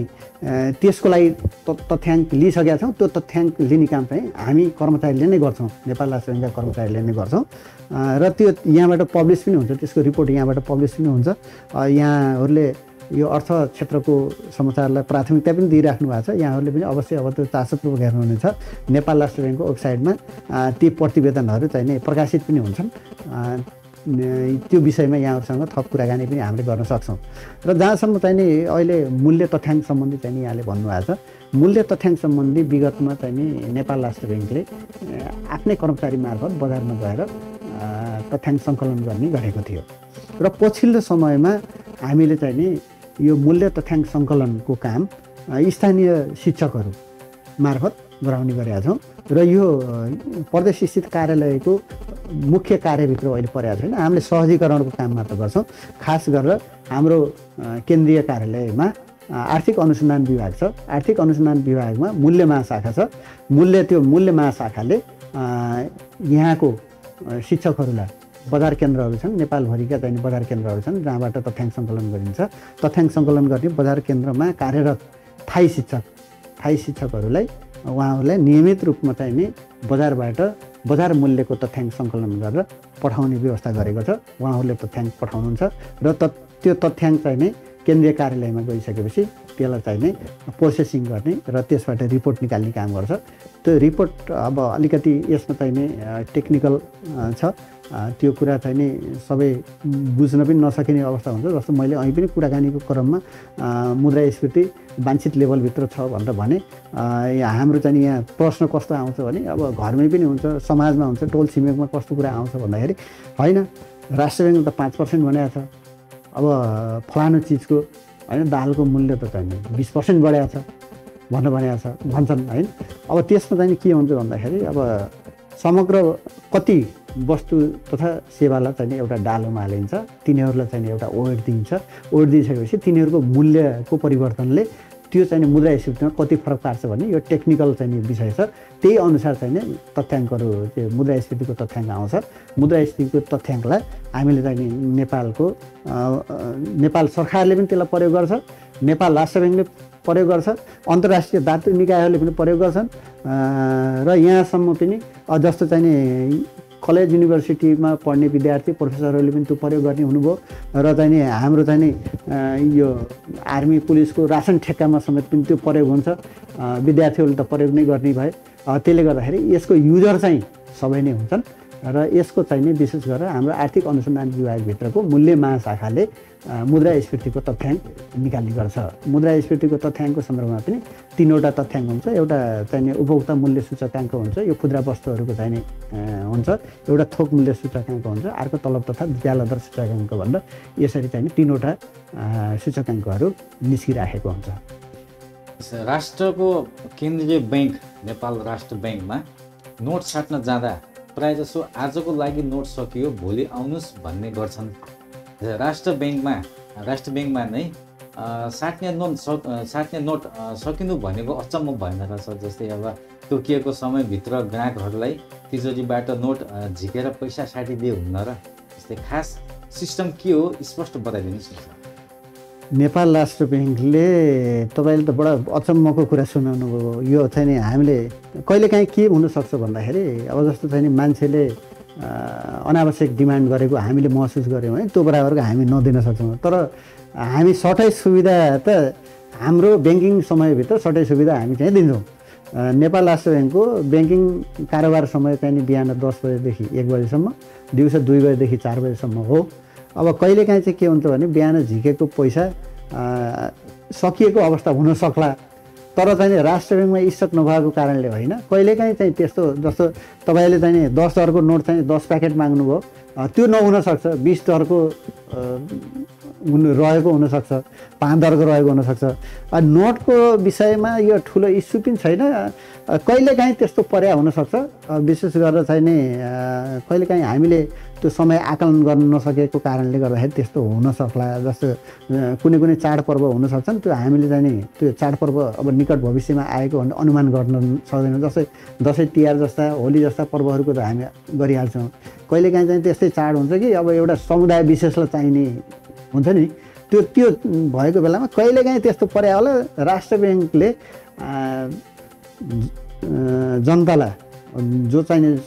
त्यसको लागि तथ्याङ्क लिइसकेका छौँ। त्यो तथ्याङ्क लिने काम चाहिँ हामी कर्मचारीले नै गर्छौँ, नेपाल राष्ट्र ब्याङ्कका कर्मचारीले नै गर्छौँ र त्यो यहाँबाट पब्लिस पनि हुन्छ, त्यसको रिपोर्ट यहाँबाट पब्लिस पनि हुन्छ। यहाँहरूले यो अर्थ क्षेत्रको समाचारलाई प्राथमिकता पनि दिइराख्नु भएको छ। यहाँहरूले पनि अवश्य अब त्यो चासोपूर्वक हेर्नुहुनेछ। नेपाल राष्ट्र ब्याङ्कको वेबसाइटमा ती प्रतिवेदनहरू चाहिँ प्रकाशित पनि हुन्छन्। त्यो विषयमा यहाँहरूसँग थप कुराकानी पनि हामीले गर्न सक्छौँ। र जहाँसम्म चाहिँ अहिले मूल्य तथ्याङ्क सम्बन्धी चाहिँ यहाँले भन्नुभएको छ, मूल्य तथ्याङ्क सम्बन्धी विगतमा चाहिँ नेपाल राष्ट्र ब्याङ्कले आफ्नै कर्मचारी मार्फत बजारमा गएर तथ्याङ्क सङ्कलन गर्ने गरेको थियो र पछिल्लो समयमा हामीले चाहिँ यो मूल्य तथ्याङ्क सङ्कलनको काम स्थानीय शिक्षकहरू मार्फत गराउने गरेका छौँ र यो प्रदेश स्थित कार्यालयको मुख्य कार्यभित्र अहिले परेको छैन। हामीले सहजीकरणको काम मात्र गर्छौँ। खास गरेर हाम्रो केन्द्रीय कार्यालयमा आर्थिक अनुसन्धान विभाग छ। आर्थिक अनुसन्धान विभागमा मूल्य महाशाखा छ। त्यो मूल्य महाशाखाले यहाँको शिक्षकहरूलाई बजार केन्द्रहरू छन्, नेपालभरिका चाहिँ बजार केन्द्रहरू छन् जहाँबाट तथ्याङ्क सङ्कलन गरिन्छ। तथ्याङ्क सङ्कलन गर्ने बजार केन्द्रमा कार्यरत स्थायी शिक्षकहरूलाई उहाँहरूलाई नियमित रूपमा चाहिँ बजारबाट बजार मूल्यको तथ्याङ्क सङ्कलन गरेर पठाउने व्यवस्था गरेको छ। उहाँहरूले तथ्याङ्क पठाउनुहुन्छ र त्यो तथ्याङ्क चाहिँ केन्द्रीय कार्यालयमा गइसकेपछि त्यसलाई चाहिँ प्रोसेसिङ गर्ने र त्यसबाट रिपोर्ट निकाल्ने काम गर्छ। त्यो रिपोर्ट अब अलिकति यसमा चाहिँ टेक्निकल छ। त्यो कुरा चाहिँ सबै बुझ्न पनि नसकिने अवस्था हुन्छ। जस्तो मैले अहिले पनि कुराकानीको क्रममा मुद्रास्फीति वाञ्छित लेभलभित्र छ भनेर भने हाम्रो चाहिँ यहाँ प्रश्न कस्तो आउँछ भने अब घरमै पनि हुन्छ, समाजमा हुन्छ, टोल छिमेकमा कस्तो कुरा आउँछ भन्दाखेरि होइन राष्ट्र ब्याङ्कले त 5% भनेको छ, अब फलानु चिजको होइन दालको मूल्य त चाहिँ 20% बढेको छ भन्छन् होइन। अब त्यसमा चाहिँ के हुन्छ भन्दाखेरि अब समग्र कति वस्तु तथा सेवालाई चाहिँ एउटा डालोमा हालिन्छ, तिनीहरूलाई चाहिँ एउटा ओड दिइन्छ। ओड दिइसकेपछि तिनीहरूको मूल्यको परिवर्तनले त्यो चाहिँ मुद्रास्फीतिमा कति फरक पार्छ भन्ने यो टेक्निकल चाहिँ विषय छ। त्यही अनुसार चाहिँ तथ्याङ्कहरू त्यो मुद्रास्फीतिको तथ्याङ्क आउँछ। मुद्रास्फीतिको तथ्याङ्कलाई हामीले चाहिँ नेपाल सरकारले पनि त्यसलाई प्रयोग गर्छ, नेपाल राष्ट्र ब्याङ्कले प्रयोग गर्छ, अन्तर्राष्ट्रिय धातु निकायहरूले पनि प्रयोग गर्छन् र यहाँसम्म पनि जस्तो चाहिँ कलेज युनिभर्सिटीमा पढ्ने विद्यार्थी प्रोफेसरहरूले पनि त्यो प्रयोग गर्ने हुनुभयो र चाहिँ हाम्रो चाहिँ यो आर्मी पुलिसको रासन ठेक्कामा समेत पनि त्यो प्रयोग हुन्छ। विद्यार्थीहरूले त प्रयोग नै गर्ने भए। त्यसले गर्दाखेरि यसको युजर चाहिँ सबै नै हुन्छन् र यसको चाहिँ विशेष गरेर हाम्रो आर्थिक अनुसन्धान विभागभित्रको मूल्य महाशाखाले मुद्रास्फीतिको तथ्याङ्क निकाल्ने गर्छ। मुद्रास्फीतिको तथ्याङ्कको सन्दर्भमा पनि 3वटा तथ्याङ्क हुन्छ। एउटा चाहिँ उपभोक्ता मूल्य सूचकाङ्क हुन्छ, यो खुद्रा वस्तुहरूको चाहिँ हुन्छ। एउटा थोक मूल्य सूचकाङ्क हुन्छ, अर्को तलब तथा ब्याज दर सूचकाङ्क भनेर यसरी चाहिँ 3वटा सूचकाङ्कहरू निस्किराखेको हुन्छ। राष्ट्रको केन्द्रीय ब्याङ्क नेपाल राष्ट्र ब्याङ्कमा नोट साट्न जाँदा प्रायःजसो आजको लागि नोट सकियो भोलि आउनुहोस् भन्ने गर्छन्। राष्ट्र ब्याङ्कमा नै साट्ने नोट सकिनु भनेको अचम्म भएन रहेछ। जस्तै अब तोकिएको समयभित्र ग्राहकहरूलाई तिजोरीबाट नोट झिकेर पैसा साटिदिए हुन्न र। जस्तै खास सिस्टम के हो स्पष्ट बताइदिनुहोस् न। नेपाल राष्ट्र ब्याङ्कले तपाईँले त बडा अचम्मको कुरा सुनाउनु भयो। यो चाहिँ हामीले कहिलेकाहीँ के हुनसक्छ भन्दाखेरि अब जस्तो चाहिँ मान्छेले अनावश्यक डिमान्ड गरेको हामीले महसुस गऱ्यौँ है, त्यो बराबरको हामी नदिन सक्छौँ। तर हामी सटै सुविधा त हाम्रो ब्याङ्किङ समयभित्र सटै सुविधा हामी चाहिँ दिन्छौँ। नेपाल राष्ट्र ब्याङ्कको ब्याङ्किङ कारोबार समय चाहिँ बिहान 10 बजेदेखि 1 बजेसम्म, दिउँसो 2 बजेदेखि 4 बजेसम्म हो। अब कहिलेकाहीँ चाहिँ के हुन्छ भने बिहान झिकेको पैसा सकिएको अवस्था हुन सक्ला, तर चाहिँ राष्ट्र ब्याङ्कमा स्टक नभएको कारणले होइन। कहिलेकाहीँ चाहिँ त्यस्तो जस्तो तपाईँले चाहिँ 10 दरको नोट चाहिँ 10 प्याकेट माग्नुभयो, त्यो नहुनसक्छ। 20 दरको रहेको हुनसक्छ, 5 दरको रहेको हुनसक्छ। नोटको विषयमा यो ठुलो इस्यु पनि छैन। कहिलेकाहीँ त्यस्तो पर्या हुनसक्छ। विशेष गरेर चाहिँ नि कहिलेकाहीँ हामीले त्यो समय आकलन गर्न नसकेको कारणले गर्दाखेरि त्यस्तो हुनसक्ला। जस्तो कुनै चाडपर्व हुनसक्छन्, त्यो हामीले चाहिँ नि त्यो चाडपर्व अब निकट भविष्यमा आएको भनेर अनुमान गर्न सक्दैनौँ। जस्तै दसैँ तिहार जस्ता होली जस्ता पर्वहरूको त हामी गरिहाल्छौँ। कहिलेकाहीँ चाहिँ त्यस्तै चाड हुन्छ कि अब एउटा समुदाय विशेषलाई चाहिने हुन्छ नि, त्यो भएको बेलामा कहिलेकाहीँ त्यस्तो पर्या होला। राष्ट्र ब्याङ्कले जनतालाई जो चाहिँ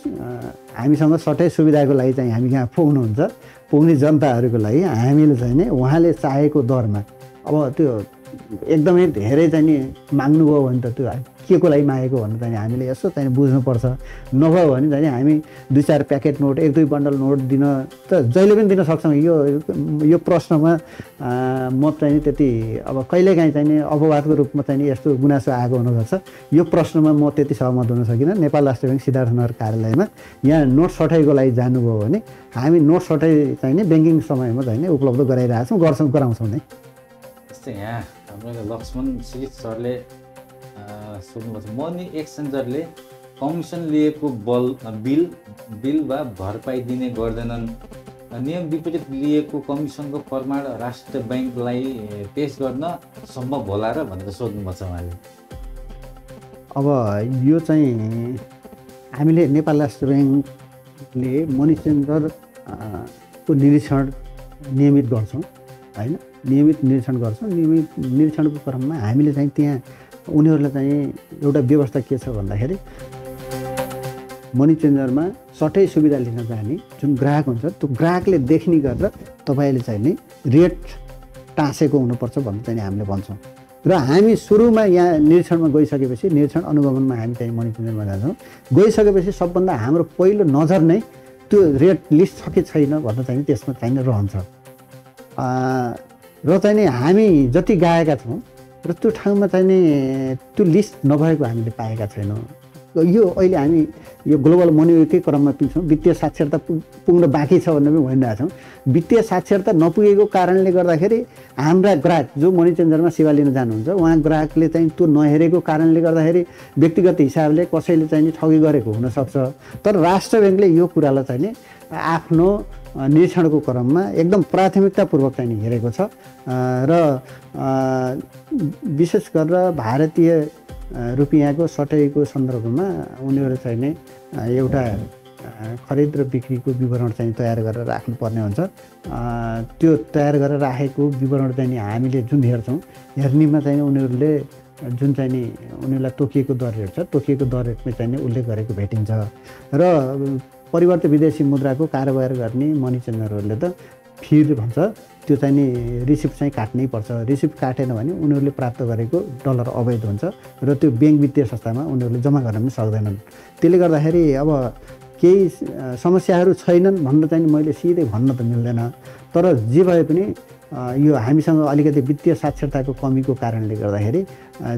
हामीसँग सटै सुविधाको लागि चाहिँ हामी यहाँ पुग्ने जनताहरूको लागि हामीले चाहिँ नि उहाँले चाहेको दरमा अब त्यो एकदमै धेरै चाहिँ नि माग्नुभयो भने त त्यो के को लागि मागेको भन्नु चाहिँ हामीले यसो चाहिँ बुझ्नुपर्छ। नभयो भने चाहिँ हामी 2-4 प्याकेट नोट 1-2 बन्डल नोट दिन त जहिले पनि दिन सक्छौँ। यो प्रश्नमा म चाहिँ त्यति अब कहिलेकाहीँ चाहिँ नि अपवादको रूपमा चाहिँ यस्तो गुनासो आएको हुनसक्छ। यो प्रश्नमा म त्यति सहमत हुन सकिनँ। नेपाल राष्ट्र ब्याङ्क सिद्धार्थनगर कार्यालयमा यहाँ नोट सटाइको लागि जानुभयो भने हामी नोट सटाइ चाहिँ नि ब्याङ्किङ समयमा चाहिँ नि उपलब्ध गराइरहेछौँ, गराउँछौँ नै। जस्तै यहाँ हाम्रो लक्ष्मण श्री सरले सोध्नुभएको छ, मनी एक्सचेन्जरले कमिसन लिएको बिल वा भरपाई दिने गर्दैनन्, नियम विपरीत लिएको कमिसनको प्रमाण राष्ट्र ब्याङ्कलाई पेश गर्न सम्भव होला र भनेर सोध्नुभएको छ उहाँले। अब यो चाहिँ हामीले नेपाल राष्ट्र ब्याङ्कले मनी एक्सचेन्जरको निरीक्षण नियमित गर्छौँ होइन। नियमित निरीक्षणको क्रममा हामीले चाहिँ त्यहाँ उनीहरूलाई चाहिँ एउटा व्यवस्था के छ भन्दाखेरि मनी चेन्जरमा सटै सुविधा लिन जाने जुन ग्राहक हुन्छ त्यो ग्राहकले देख्ने गरेर तपाईँले चाहिँ नि रेट टाँसेको हुनुपर्छ भन्ने चाहिँ हामीले भन्छौँ। र हामी सुरुमा यहाँ निरीक्षणमा गइसकेपछि निरीक्षण अनुगमनमा हामी चाहिँ मनी चेन्जरमा जान्छौँ। गइसकेपछि सबभन्दा हाम्रो पहिलो नजर नै त्यो रेट लिस्ट छ कि छैन भन्ने चाहिँ त्यसमा चाहिँ रहन्छ। र चाहिँ नि हामी जति गाएका छौँ र त्यो ठाउँमा चाहिँ नि त्यो लिस्ट नभएको हामीले पाएका छैनौँ। यो अहिले हामी यो ग्लोबल मनीकै क्रममा पनि छौँ, वित्तीय साक्षरता पुग्न बाँकी छ भनेर पनि भनिरहेका छौँ। वित्तीय साक्षरता नपुगेको कारणले गर्दाखेरि हाम्रा ग्राहक जो मनी चेन्जरमा सेवा लिन जानुहुन्छ उहाँ ग्राहकले चाहिँ त्यो नहेरेको कारणले गर्दाखेरि व्यक्तिगत हिसाबले कसैले चाहिँ ठगी गरेको हुनसक्छ। तर राष्ट्र ब्याङ्कले यो कुरालाई चाहिँ आफ्नो निरीक्षणको क्रममा एकदम प्राथमिकतापूर्वक चाहिँ हेरेको छ र विशेष गरेर भारतीय रुपियाँको सटैको सन्दर्भमा उनीहरू चाहिँ नै एउटा खरिद र बिक्रीको विवरण चाहिँ तयार गरेर राख्नुपर्ने हुन्छ। त्यो तयार गरेर राखेको विवरण चाहिँ नि हामीले जुन हेर्छौँ, हेर्नेमा चाहिँ उनीहरूले जुन चाहिँ नि उनीहरूलाई तोकिएको दर रेट छ, तोकिएको दर रेटमा चाहिँ नि उल्लेख गरेको भेटिन्छ र परिवर्तित विदेशी मुद्राको कारोबार गर्ने मनी चेन्जरहरूले त फिर भन्छ, त्यो चाहिँ नि रिसिप्ट चाहिँ काट्नै पर्छ। रिसिप्ट काटेन भने उनीहरूले प्राप्त गरेको डलर अवैध हुन्छ र त्यो ब्याङ्क वित्तीय संस्थामा उनीहरूले जम्मा गर्न पनि सक्दैनन्। त्यसले गर्दाखेरि अब केही समस्याहरू छैनन् भन्न चाहिँ मैले सिधै भन्न त मिल्दैन। तर जे भए पनि यो हामीसँग अलिकति वित्तीय साक्षरताको कमीको कारणले गर्दाखेरि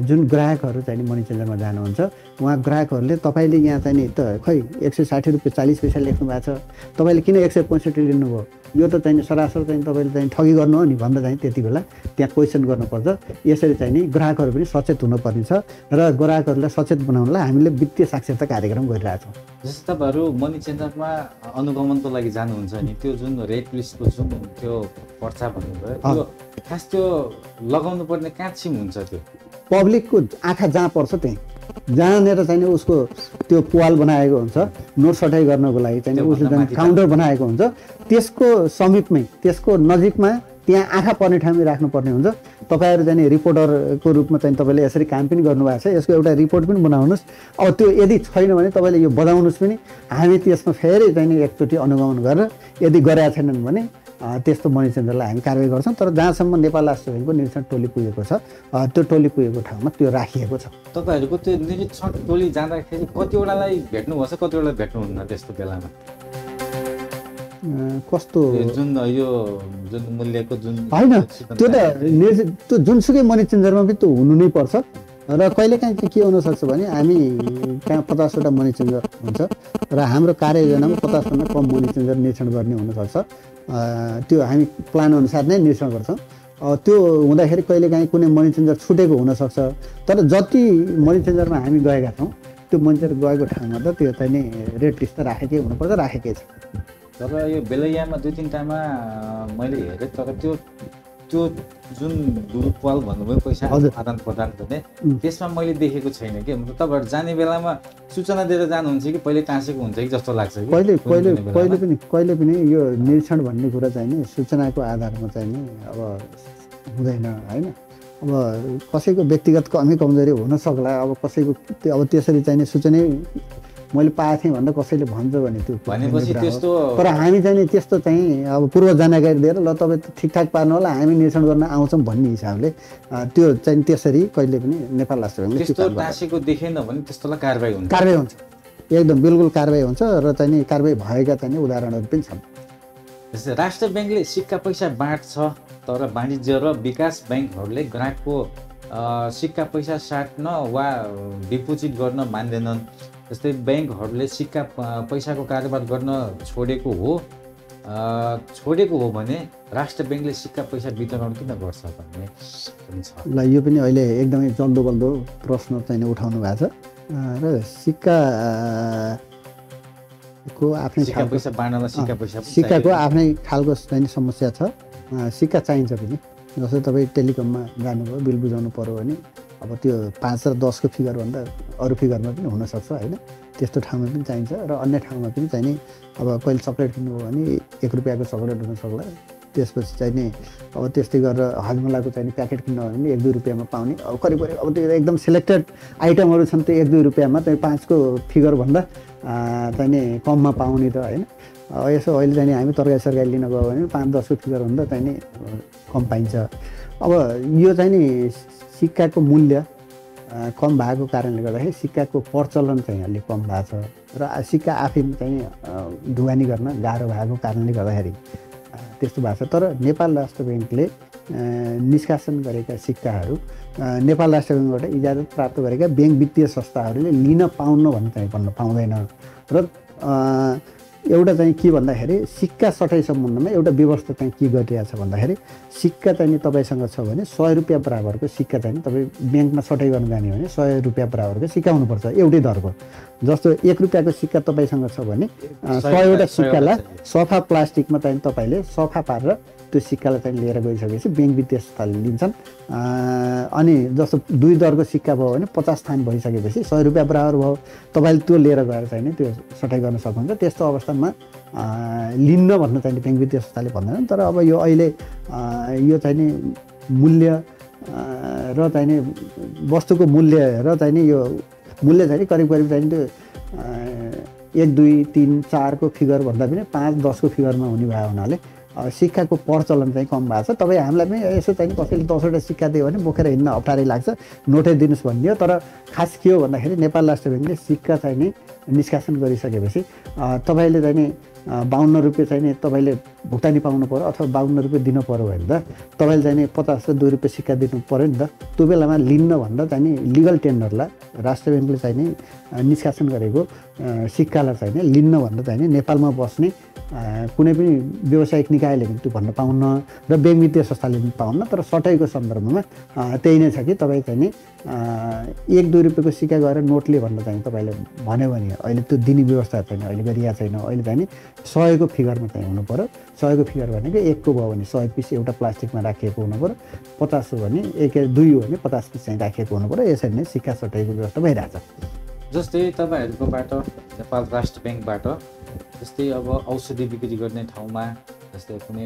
जुन ग्राहकहरू चाहिँ मनी चेन्जरमा जानुहुन्छ उहाँ ग्राहकहरूले तपाईँले यहाँ चाहिँ नि त खै 160 रुपियाँ 40 पैसा लेख्नु भएको छ, तपाईँले किन 165 लिनुभयो, यो त चाहिँ सरासर चाहिँ तपाईँले चाहिँ ठगी गर्नु हो नि भन्दा चाहिँ त्यति बेला त्यहाँ क्वेसन गर्नुपर्छ। यसरी चाहिँ नि ग्राहकहरू पनि सचेत हुनुपर्ने छ र ग्राहकहरूलाई सचेत बनाउनलाई हामीले वित्तीय साक्षरता कार्यक्रम गरिरहेछौँ। जस्तो तपाईँहरू मनी चेन्जरमा अनुगमनको लागि जानुहुन्छ नि, त्यो जुन रेट लिस्टको जुन त्यो पर्चा भन्नुभयो त्यो खास त्यो लगाउनु पर्ने कहाँ छिम हुन्छ? त्यो पब्लिकको आँखा जहाँ पर्छ त्यहीँ, जहाँनिर चाहिँ उसको त्यो पुवाल बनाएको हुन्छ नोट सटाइ गर्नको लागि चाहिँ उसले चाहिँ काउन्टर बनाएको हुन्छ, त्यसको समीपमै त्यसको नजिकमा त्यहाँ आँखा पर्ने ठाउँमै राख्नुपर्ने हुन्छ। तपाईँहरू चाहिँ रिपोर्टरको रूपमा चाहिँ तपाईँले यसरी काम पनि गर्नुभएको छ, यसको एउटा रिपोर्ट पनि बनाउनुहोस्। अब त्यो यदि छैन भने तपाईँले यो बताउनुहोस् पनि, हामी त्यसमा फेरि चाहिँ एकचोटि अनुगमन गरेर यदि गरेका छैनन् भने त्यस्तो मनी चेन्जरलाई हामी कारवाही गर्छौँ। तर जहाँसम्म नेपाल राष्ट्र ब्याङ्कको निरीक्षण टोली पुगेको छ त्यो टोली पुगेको ठाउँमा त्यो राखिएको छ। तपाईँहरूको त्यो निरीक्षण टोली जाँदाखेरि कतिवटालाई भेट्नुभएको छ, कतिवटालाई भेट्नुहुन्न त्यस्तो बेलामा? कस्तो जुन यो जुन मूल्यको जुन होइन, त्यो त त्यो जुनसुकै मनी चेन्जरमा पनि त्यो हुनु नै पर्छ। र कहिलेकाहीँ चाहिँ के हुनसक्छ भने हामी कहाँ 50वटा मनी चेन्जर हुन्छ र हाम्रो कार्ययोजनामा 50भन्दा कम मनी चेन्जर निरीक्षण गर्ने हुनसक्छ। त्यो हामी प्लान अनुसार नै निरीक्षण गर्छौँ। त्यो हुँदाखेरि कहिलेकाहीँ कुनै मनी चेन्जर छुटेको हुनसक्छ। तर जति मनी चेन्जरमा हामी गएका छौँ त्यो मनी चेन्जर गएको ठाउँमा त त्यो चाहिँ नि रेट लिस्ट त राखेकै हुनुपर्छ, राखेकै छ। तर यो बेलैयामा 2-3टामा मैले हेरेँ, तर त्यो जुन दुरुपवाल भन्नुभयो पैसा आदान प्रदान गर्ने त्यसमा मैले देखेको छैन कि। तपाईँहरू जाने बेलामा सूचना दिएर जानुहुन्छ कि पहिले टाँसेको हुन्छ कि जस्तो लाग्छ कि? कहिले पनि यो निरीक्षण भन्ने कुरा चाहिँ नि सूचनाको आधारमा चाहिँ नि अब हुँदैन होइन। अब कसैको व्यक्तिगत कमजोरी हुन सक्ला, अब कसैको अब त्यसरी चाहिँ नि सूचनै मैले पाएको थिएँ भनेर कसैले भन्छ भने त्यो भनेपछि त्यस्तो, तर हामी चाहिँ नि त्यस्तो चाहिँ अब पूर्व जानकारी दिएर ल तपाईँ ठिकठाक पार्नु होला हामी निरीक्षण गर्न आउँछौँ भन्ने हिसाबले त्यो चाहिँ त्यसरी कहिले पनि नेपाल राष्ट्र ब्याङ्कले त्यस्तो टाँसेको देखेन भने त्यस्तोलाई कारबाही हुन्छ, कारबाही हुन्छ, एकदम बिल्कुल कारबाही हुन्छ। र चाहिँ नि कारबाही भएका चाहिँ उदाहरणहरू पनि छन्। जस्तै राष्ट्र ब्याङ्कले सिक्का पैसा बाँड्छ, तर वाणिज्य र विकास ब्याङ्कहरूले ग्राहकको सिक्का पैसा साट्न वा डिपोजिट गर्न मान्दैनन्। जस्तै ब्याङ्कहरूले सिक्का पैसाको कारोबार गर्न छोडेको हो भने राष्ट्र ब्याङ्कले सिक्का पैसा वितरण किन गर्छ भन्ने छ। ल यो पनि अहिले एकदमै जल्दो बल्दो प्रश्न चाहिँ उठाउनु भएको छ। र सिक्काको आफ्नै पैसा बाँड्नलाई सिक्काको आफ्नै खालको चाहिँ समस्या छ। सिक्का चाहिन्छ पनि, जस्तै तपाईँ टेलिकममा जानुभयो बिल बुझाउनु पऱ्यो भने अब त्यो 5 र 10को फिगरभन्दा अरू फिगरमा पनि हुनसक्छ होइन। त्यस्तो ठाउँमा पनि चाहिन्छ र अन्य ठाउँमा पनि चाहिने। अब कहिले चक्लेट किन्नुभयो भने 1 रुपियाँको चक्लेट हुनसक्ला, त्यसपछि चाहिने अब त्यस्तै गरेर हजमलाको चाहिने प्याकेट किन्नु हो भने 1-2 रुपियाँमा पाउने। अब करिब अब त्यो एकदम सिलेक्टेड आइटमहरू छन्, त्यो 1-2 रुपियाँमा चाहिँ 5को फिगरभन्दा चाहिने कममा पाउने त होइन। यसो अहिले चाहिँ हामी तरकारी सरकारी लिन गयो भने 5-10को फिगरभन्दा चाहिने कम पाइन्छ। अब यो चाहिँ नि सिक्काको मूल्य कम भएको कारणले गर्दाखेरि सिक्काको प्रचलन चाहिँ अलिक कम भएको छ र सिक्का आफैमा चाहिँ ढुवानी गर्न गाह्रो भएको कारणले गर्दाखेरि त्यस्तो भएको छ। तर नेपाल राष्ट्र ब्याङ्कले निष्कासन गरेका सिक्काहरू नेपाल राष्ट्र ब्याङ्कबाट इजाजत प्राप्त गरेका ब्याङ्क वित्तीय संस्थाहरूले लिन पाउन भन्न पाउँदैन। र एउटा चाहिँ के भन्दाखेरि सिक्का सटाइ सम्बन्धमा एउटा व्यवस्था चाहिँ के गरिरहेको छ भन्दाखेरि सिक्का चाहिँ तपाईँसँग छ भने 100 रुपियाँ बराबरको सिक्का चाहिँ तपाईँ ब्याङ्कमा सटाइ गर्नु जाने भने 100 रुपियाँ बराबरको सिक्का हुनुपर्छ एउटै दरको। जस्तो 1 रुपियाँको सिक्का तपाईँसँग छ भने 100वटा सिक्कालाई सफा प्लास्टिकमा चाहिँ तपाईँले सफा पारेर त्यो सिक्कालाई चाहिँ लिएर गइसकेपछि ब्याङ्क वित्तीय संस्थाले लिन्छन्। अनि जस्तो 2 दरको सिक्का भयो भने 50 थान भइसकेपछि 100 रुपियाँ बराबर भयो, तपाईँले त्यो लिएर गएर चाहिँ त्यो सटाइ गर्न सक्नुहुन्छ। त्यस्तो अवस्थामा लिन्न भन्न चाहिँ ब्याङ्क वित्तीय संस्थाले भन्दैन। तर अब यो अहिले यो चाहिँ नि मूल्य र चाहिँ नि वस्तुको मूल्य र चाहिँ नि यो मूल्य चाहिँ करिब चाहिँ त्यो 1, 2, 3, 4 को फिगर भन्दा पनि 5, 10 को फिगरमा हुने भयो हुनाले सिक्काको प्रचलन चाहिँ कम भएको छ। तपाईँ हामीलाई पनि यसो चाहिँ कसैले 10वटा सिक्का दियो भने बोकेर हिँड्न अप्ठ्यारै लाग्छ, नोटै दिनुहोस् भनिदियो। तर खास के हो भन्दाखेरि नेपाल राष्ट्र ब्याङ्कले सिक्का चाहिँ नि निष्कासन गरिसकेपछि तपाईँले चाहिँ नि 52 रुपियाँ चाहिँ नि तपाईँले भुक्तानी पाउनु पऱ्यो अथवा 52 रुपियाँ दिनु पऱ्यो भने त तपाईँले चाहिँ नि 50 र 2 रुपियाँ सिक्का दिनु पऱ्यो नि त। त्यो बेलामा लिन्न भन्दा चाहिँ नि लिगल टेन्डरलाई राष्ट्र ब्याङ्कले चाहिँ नि निष्कासन गरेको सिक्कालाई चाहिँ नि लिन्न भन्दा चाहिँ नि नेपालमा बस्ने कुनै पनि व्यावसायिक निकायले पनि त्यो भन्न पाउन्न र ब्याङ्क वित्तीय संस्थाले पनि पाउन्न। तर सटाइको सन्दर्भमा त्यही नै छ कि तपाईँ चाहिँ नि 1, 2 रुपियाँको सिक्का गएर नोटले भन्न चाहिँ तपाईँले भन्यो भने अहिले त्यो दिने व्यवस्था छैन, अहिले गरिएको छैन। अहिले चाहिँ नि 100 को फिगरमा चाहिँ हुनु पऱ्यो। 100 को फिगर भनेको 1 को भयो भने 100 पिस एउटा प्लास्टिकमा राखिएको हुनु पऱ्यो, 50 हो भने 2 हो भने 50 पिस चाहिँ राखिएको हुनु पऱ्यो। यसरी नै सिक्का सटाइको व्यवस्था भइरहेछ। जस्तै तपाईँहरूकोबाट नेपाल राष्ट्र ब्याङ्कबाट जस्तै अब औषधि बिक्री गर्ने ठाउँमा जस्तै कुनै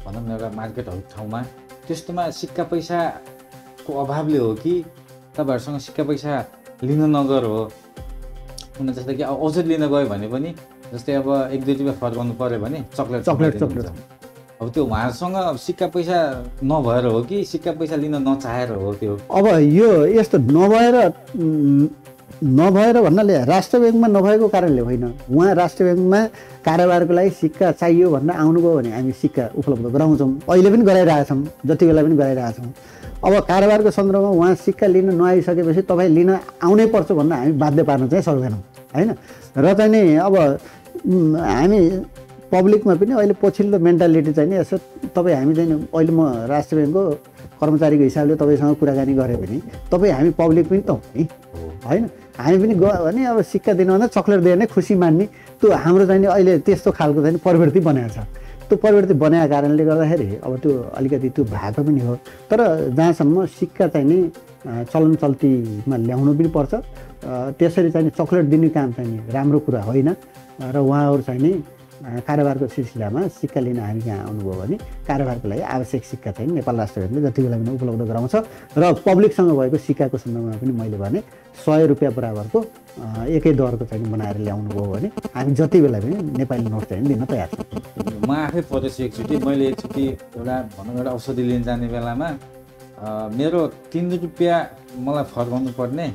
भनौँ न एउटा मार्केटहरू ठाउँमा त्यस्तोमा सिक्का पैसाको अभावले हो कि तपाईँहरूसँग सिक्का पैसा लिन नगर हो? कुनै जस्तै कि औषधि लिन गयो भने पनि जस्तै अब 1, 2 रुपियाँ फर्काउनु पऱ्यो भने चक्लेट अब त्यो उहाँहरूसँग सिक्का पैसा नभएर हो कि सिक्का पैसा लिन नचाहेर हो? त्यो अब यो यस्तो नभएर भन्नाले राष्ट्र ब्याङ्कमा नभएको कारणले होइन। उहाँ राष्ट्र ब्याङ्कमा कारोबारको लागि सिक्का चाहियो भनेर आउनुभयो भने हामी सिक्का उपलब्ध गराउँछौँ, अहिले पनि गराइरहेछौँ, जति बेला पनि गराइरहेछौँ। अब कारोबारको सन्दर्भमा उहाँ सिक्का लिन नआइसकेपछि तपाईँ लिन आउनै पर्छ भनेर हामी बाध्य पार्न चाहिँ सक्दैनौँ होइन। र चाहिँ नि अब हामी पब्लिकमा पनि अहिले पछिल्लो मेन्टालिटी चाहिँ नि यसो तपाईँ हामी चाहिँ अहिले म राष्ट्र ब्याङ्कको कर्मचारीको हिसाबले तपाईँसँग कुराकानी गरेँ भने तपाईँ हामी पब्लिक पनि त हो नि होइन। हामी पनि गयो भने अब सिक्का दिनुभन्दा चक्लेट दिएर नै खुसी मान्ने त्यो हाम्रो चाहिँ अहिले त्यस्तो खालको चाहिँ प्रवृत्ति बनाएको छ। त्यो प्रवृत्ति बनाएको कारणले गर्दाखेरि अब त्यो अलिकति त्यो भएको पनि हो। तर जहाँसम्म सिक्का चाहिँ नि चलन चल्तीमा ल्याउनु पनि पर्छ, त्यसरी चाहिँ चक्लेट दिने काम चाहिँ राम्रो कुरा होइन। र उहाँहरू चाहिँ नि कारोबारको सिलसिलामा सिक्का लिन हामी कहाँ आउनुभयो भने कारोबारको लागि आवश्यक सिक्का चाहिँ नेपाल राष्ट्र ब्याङ्कले जति बेला पनि उपलब्ध गराउँछ। र पब्लिकसँग भएको सिक्काको सन्दर्भमा पनि मैले भने 100 रुपियाँ बराबरको एकै दरको चाहिँ बनाएर ल्याउनु भयो भने हामी जति बेला पनि नेपाली नोट चाहिँ दिन तयार छ। म आफै परेछु एकचोटि, मैले एकचोटि एउटा भनौँ एउटा औषधि लिन जाने बेलामा मेरो 3 रुपियाँ मलाई फर्काउनु पर्ने,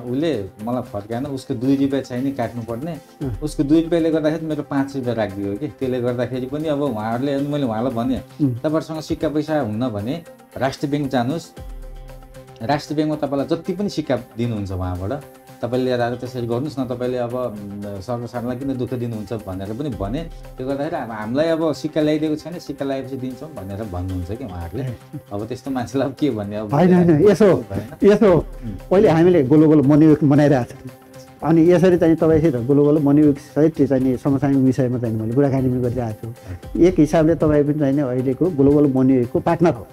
उसले मलाई फर्काएन, उसको 2 रुपियाँ चाहिँ नि काट्नु पर्ने, उसको 2 रुपियाँले गर्दाखेरि मेरो 5 रुपियाँ राखिदियो कि। त्यसले गर्दाखेरि पनि अब उहाँहरूले मैले उहाँलाई भने तपाईँहरूसँग सिक्का पैसा हुन्न भने राष्ट्र ब्याङ्क जानुहोस्, राष्ट्र ब्याङ्कमा तपाईँलाई जति पनि सिक्का दिनुहुन्छ उहाँबाट तपाईँले लिएर आएर त्यसरी गर्नुहोस् न, तपाईँले अब सर्वसाधारणलाई किन दुःख दिनुहुन्छ भनेर पनि भने। त्यो गर्दाखेरि अब हामीलाई अब सिक्का ल्याइदिएको छैन, सिक्का ल्याएपछि दिन्छौँ भनेर भन्नुहुन्छ कि उहाँहरूले। अब त्यस्तो मान्छेलाई अब के भन्ने? अब होइन यसो पहिले हामीले ग्लोबल मनी विक बनाइरहेको छ अनि यसरी चाहिँ तपाईँसित ग्लोबल मनी विक सहित चाहिँ नि समसामयिक विषयमा चाहिँ मैले कुराकानी पनि गरिरहेको छु। एक हिसाबले तपाईँ पनि चाहिँ अहिलेको ग्लोबल मनी विकको पार्टनर हो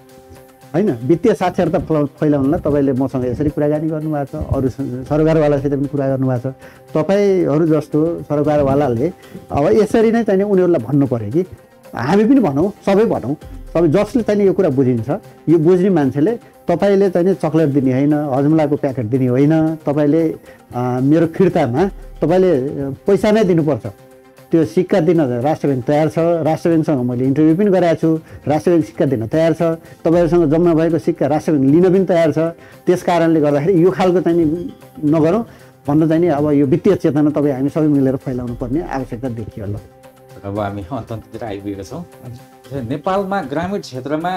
होइन। वित्तीय साक्षरता फैलाउनलाई तपाईँले मसँग यसरी कुराकानी गर्नुभएको छ, अरू सरकारवालासित पनि कुरा गर्नुभएको छ। तपाईँहरू जस्तो सरकारवालाले अब यसरी नै चाहिँ उनीहरूलाई भन्नु पऱ्यो कि हामी पनि भनौँ, सबै भनौँ, सबै जसले चाहिँ यो कुरा बुझिन्छ, यो बुझ्ने मान्छेले तपाईँले चाहिँ चक्लेट दिने होइन, हजमलाको प्याकेट दिने होइन, तपाईँले मेरो फिर्तामा तपाईँले पैसा नै दिनुपर्छ। त्यो सिक्का दिन राष्ट्र ब्याङ्क तयार छ, राष्ट्र ब्याङ्कसँग मैले इन्टरभ्यू पनि गराएको छु, राष्ट्र ब्याङ्क सिक्का दिन तयार छ, तपाईँहरूसँग जम्मा भएको सिक्का राष्ट्र ब्याङ्क लिन पनि तयार छ। त्यस कारणले गर्दाखेरि यो खालको चाहिँ नगरौँ भन्न चाहिँ अब यो वित्तीय चेतना तपाईँ हामी सबै मिलेर फैलाउनु पर्ने आवश्यकता देखियो। ल अब हामी अन्ततिर आइपुगेका छौँ। नेपालमा ग्रामीण क्षेत्रमा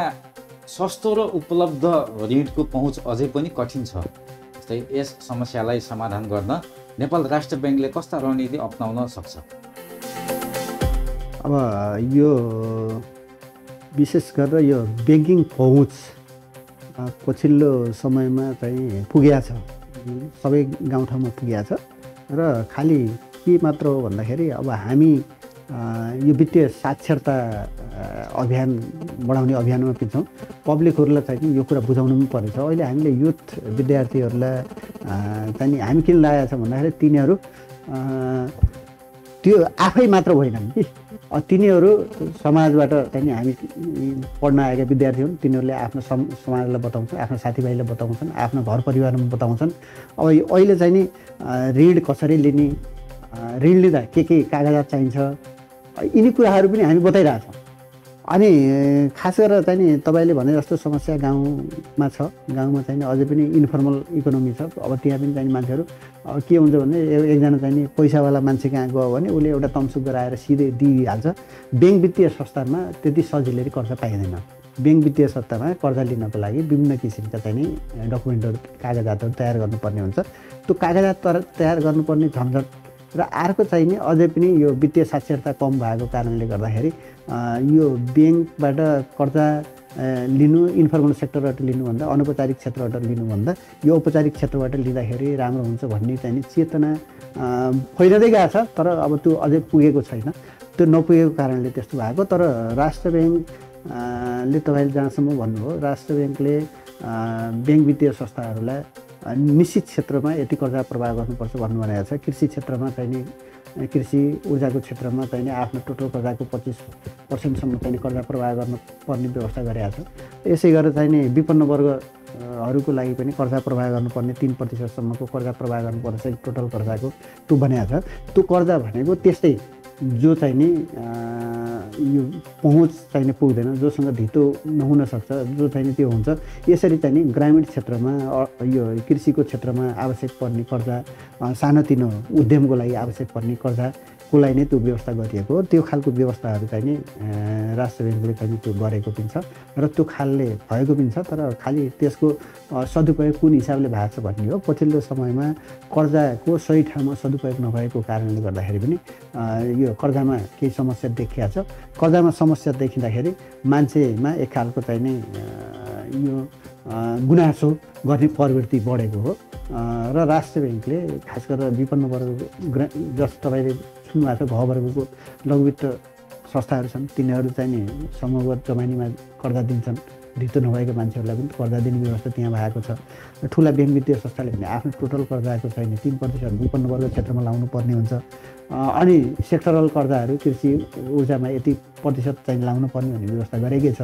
सस्तो र उपलब्ध ऋणको पहुँच अझै पनि कठिन छ। जस्तै यस समस्यालाई समाधान गर्न नेपाल राष्ट्र ब्याङ्कले कस्ता रणनीति अपनाउन सक्छ? अब यो विशेष गरेर यो ब्याङ्किङ पहुँच पछिल्लो समयमा चाहिँ पुगेको छ, सबै गाउँठाउँमा पुगेको छ। र खालि के मात्र हो भन्दाखेरि अब हामी यो वित्तीय साक्षरता अभियान बढाउने अभियानमा पिन्छौँ। पब्लिकहरूलाई चाहिँ यो कुरा बुझाउनु पनि पर्नेछ। अहिले हामीले युथ विद्यार्थीहरूलाई चाहिँ हामी किन लागेको छ भन्दाखेरि तिनीहरू त्यो आफै मात्र होइनन् कि तिनीहरू समाजबाट चाहिँ हामी पढ्न आएका विद्यार्थी हुन्। तिनीहरूले आफ्नो समाजलाई बताउँछन्, आफ्नो साथीभाइलाई बताउँछन्, आफ्नो घर परिवारमा बताउँछन्। अब अहिले चाहिँ नि ऋण कसरी लिने, ऋण लिँदा के कागजात चाहिन्छ, यिनी कुराहरू पनि हामी बताइरहेछौँ। अनि खास गरेर चाहिँ नि तपाईँले भने जस्तो समस्या गाउँमा छ। गाउँमा चाहिँ अझै पनि इन्फर्मल इकोनोमी छ। अब त्यहाँ पनि चाहिँ मान्छेहरू के हुन्छ भने एकजना चाहिँ नि पैसावाला मान्छे कहाँ गयो भने उसले एउटा तम्सुक गराएर सिधै दिइहाल्छ। ब्याङ्क वित्तीय संस्थानमा त्यति सजिलै कर्जा पाइँदैन। ब्याङ्क वित्तीय संस्थामा कर्जा लिनको लागि विभिन्न किसिमका चाहिँ नि डकुमेन्टहरू कागजातहरू तयार गर्नुपर्ने हुन्छ। त्यो कागजात तयार गर्नुपर्ने झन्झट र अर्को चाहिँ नि अझै पनि यो वित्तीय साक्षरता कम भएको कारणले गर्दाखेरि यो ब्याङ्कबाट कर्जा लिनु इन्फर्मल सेक्टरबाट लिनुभन्दा अनौपचारिक क्षेत्रबाट लिनुभन्दा यो औपचारिक क्षेत्रबाट लिँदाखेरि राम्रो हुन्छ भन्ने चाहिँ नि चेतना फैलिँदै गएको छ। तर अब त्यो अझै पुगेको छैन। त्यो नपुगेको कारणले त्यस्तो भएको। तर राष्ट्र ब्याङ्कले तपाईँले जहाँसम्म भन्नुभयो, राष्ट्र ब्याङ्कले ब्याङ्क वित्तीय संस्थाहरूलाई निश्चित क्षेत्रमा यति कर्जा प्रवाह गर्नुपर्छ भन्नु भनेको छ। कृषि क्षेत्रमा चाहिँ नि कृषि ऊर्जाको क्षेत्रमा चाहिँ नि आफ्नो टोटल कर्जाको 25% चाहिँ कर्जा प्रवाह गर्नुपर्ने व्यवस्था गरेको छ। यसै गरेर चाहिँ नि विपन्न वर्गहरूको लागि पनि कर्जा प्रवाह गर्नुपर्ने 3% कर्जा प्रवाह गर्नुपर्ने चाहिँ टोटल कर्जाको त्यो बनाएको छ। त्यो कर्जा भनेको त्यस्तै जो चाहिँ नि यो पहुँच चाहिँ नि पुग्दैन, जोसँग धितो नहुन सक्छ, जो चाहिँ नि त्यो हुन्छ। यसरी चाहिँ नि ग्रामीण क्षेत्रमा यो कृषिको क्षेत्रमा आवश्यक पर्ने कर्जा, सानोतिनो उद्यमको लागि आवश्यक पर्ने कर्जाको लागि नै त्यो व्यवस्था गरिएको हो। त्यो खालको व्यवस्थाहरू चाहिँ नि राष्ट्र ब्याङ्कले चाहिँ त्यो गरेको पनि छ र त्यो खालले भएको पनि छ। तर खालि त्यसको सदुपयोग कुन हिसाबले भएको छ भन्ने हो। पछिल्लो समयमा कर्जाको सही ठाउँमा सदुपयोग नभएको कारणले गर्दाखेरि पनि यो कर्जामा केही समस्या देखिएको छ। कर्जामा समस्या देखिँदाखेरि मान्छेमा एक खालको चाहिँ नि यो गुनासो गर्ने प्रवृत्ति बढेको हो। र राष्ट्र ब्याङ्कले खास गरेर विपन्न वर्ग जस्तो तपाईँले सुन्नुभएको छ घ वर्गको लघुवित्त संस्थाहरू छन्, तिनीहरू चाहिँ नि समूहगत जमानीमा कर्जा दिन्छन्। धितो नभएका मान्छेहरूलाई पनि कर्जा दिने व्यवस्था त्यहाँ भएको छ। ठुला ब्याङ्क वित्तीय संस्थाले पनि आफ्नो टोटल कर्जाको चाहिँ नि 3% विपन्न वर्ग क्षेत्रमा लाउनु पर्ने हुन्छ। अनि सेक्टरल कर्जाहरू कृषि ऊर्जामा यति प्रतिशत चाहिँ लाउनु पर्ने भन्ने व्यवस्था गरेकै छ।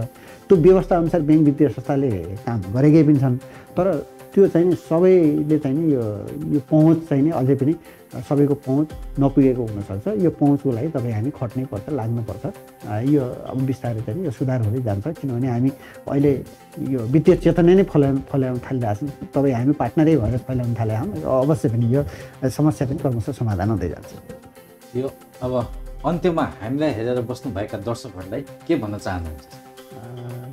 त्यो व्यवस्था अनुसार ब्याङ्क वित्तीय संस्थाले काम गरेकै पनि छन्। तर त्यो चाहिँ नि सबैले चाहिँ नि यो पहुँच चाहिँ नि अझै पनि सबैको पहुँच नपुगेको हुनसक्छ। यो पहुँचको लागि तपाईँ हामी खट्नै पर्छ, लाग्नुपर्छ। यो अब बिस्तारै चाहिँ यो सुधार हुँदै जान्छ। किनभने हामी अहिले यो वित्तीय चेतना नै फैलाउन थालिरहेको छौँ। तपाईँ हामी पार्टनरै भएर फैलाउन थाले अवश्य पनि यो समस्या पनि क्रमशः समाधान हुँदै जान्छ। यो अब अन्त्यमा हामीलाई हेरेर बस्नुभएका दर्शकहरूलाई के भन्न चाहनुहुन्छ?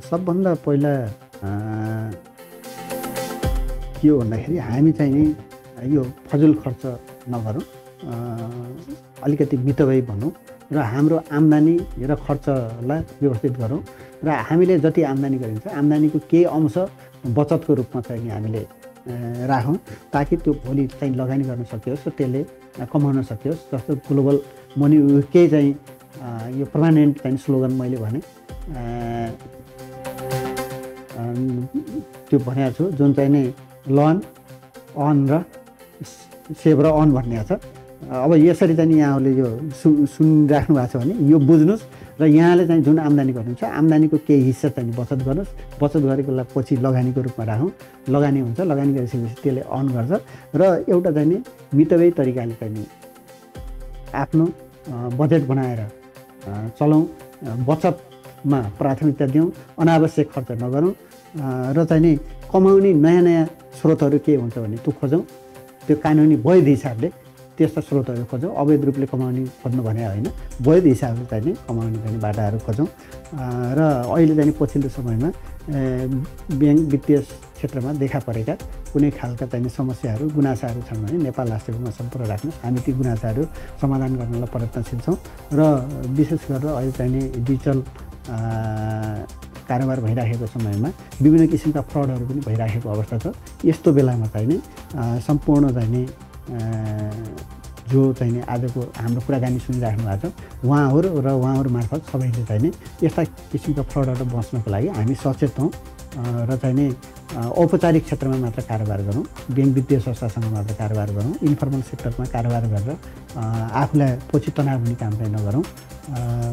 सबभन्दा पहिला के हो भन्दाखेरि हामी चाहिँ नि यो फजुल खर्च नगरौँ, अलिकति मितव्ययी भनौँ र हाम्रो आम्दानी र खर्चलाई व्यवस्थित गरौँ। र हामीले जति आम्दानी गरिन्छ आम्दानीको केही अंश बचतको रूपमा चाहिँ हामीले राखौँ, ताकि त्यो भोलि चाहिँ लगानी गर्न सकियोस् र त्यसले कमाउन सकियोस्। जस्तो ग्लोबल मनी केही चाहिँ यो पर्मानेन्ट चाहिँ स्लोगन मैले भने त्यो भनेको छु, जुन चाहिँ नि लर्न अन र सेभ र अन भन्ने छ। अब यसरी चाहिँ यहाँहरूले यो सुनिराख्नु भएको छ भने यो बुझ्नुहोस् र यहाँले चाहिँ जुन आम्दानी गर्नुहुन्छ आम्दानीको केही हिस्सा चाहिँ बचत गर्नुहोस्। बचत गरेकोलाई पछि लगानीको रूपमा राखौँ। लगानी हुन्छ, लगानी गरिसकेपछि त्यसले अन गर्छ र एउटा चाहिँ नि मितव्ययी तरिकाले चाहिँ नि आफ्नो बजेट बनाएर चलाउँ, बचतमा प्राथमिकता दिउँ, अनावश्यक खर्च नगरौँ र चाहिँ नि कमाउने नयाँ नयाँ स्रोतहरू के हुन्छ भने त्यो खोजौँ। त्यो कानुनी वैध हिसाबले त्यस्ता स्रोतहरू खोजौँ। अवैध रूपले कमाउने खोज्नु भने होइन, वैध हिसाबले चाहिँ नि कमाउने चाहिँ बाटाहरू खोजौँ। र अहिले चाहिँ पछिल्लो समयमा ब्याङ्क वित्तीय क्षेत्रमा देखा परेका कुनै खालका चाहिँ समस्याहरू गुनासाहरू छन् भने नेपाल राष्ट्र ब्याङ्कमा सम्पर्क राख्नुहोस्। हामी ती गुनासाहरू समाधान गर्नलाई प्रयत्नशील छौँ। र विशेष गरेर अहिले चाहिँ नि डिजिटल कारोबार भइराखेको समयमा विभिन्न किसिमका फ्रडहरू पनि भइराखेको अवस्था छ। यस्तो बेलामा चाहिँ नि सम्पूर्ण चाहिँ नि जो चाहिँ नि आजको हाम्रो कुराकानी सुनिराख्नु भएको छ उहाँहरू र उहाँहरू मार्फत सबैले चाहिँ नि यस्ता किसिमका फ्रडबाट बच्नको लागि हामी सचेत हौँ र चाहिँ नि औपचारिक क्षेत्रमा मात्र कारोबार गरौँ, ब्याङ्क वित्तीय संस्थासँग मात्र कारोबार गरौँ, इन्फर्मल सेक्टरमा कारोबार गरेर आफूलाई पछि तनाव हुने काम चाहिँ नगरौँ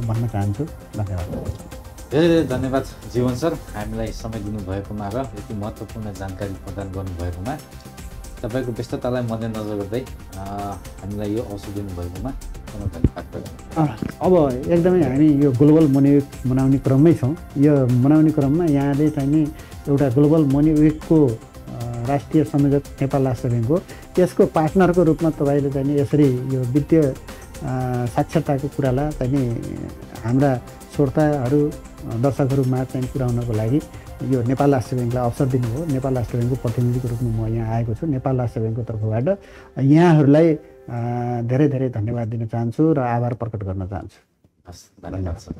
भन्न चाहन्छु। धन्यवाद। धेरै धेरै धन्यवाद जीवन सर, हामीलाई समय दिनुभएकोमा र यति महत्त्वपूर्ण जानकारी प्रदान गर्नुभएकोमा। तपाईँको व्यस्ततालाई मध्यनजर गर्दै हामीलाई यो अवसर दिनुभएकोमा धन्यवाद। अब एकदमै हामी यो ग्लोबल मनी विक मनाउने क्रममै छौँ। यो मनाउने क्रममा यहाँले चाहिँ नि एउटा ग्लोबल मनी विकको राष्ट्रिय संयोजक नेपाल राष्ट्र ब्याङ्क हो, यसको पार्टनरको रूपमा तपाईँले चाहिँ नि यसरी यो वित्तीय साक्षरताको कुरालाई चाहिँ नि हाम्रा श्रोताहरू दर्शकहरूमा चाहिँ पुर्याउनको लागि यो नेपाल राष्ट्र ब्याङ्कलाई अवसर दिनुभयो। नेपाल राष्ट्र ब्याङ्कको प्रतिनिधिको रूपमा म यहाँ आएको छु। नेपाल राष्ट्र ब्याङ्कको तर्फबाट यहाँहरूलाई धेरै धेरै धन्यवाद दिन चाहन्छु र आभार प्रकट गर्न चाहन्छु। हस्, धन्यवाद सर।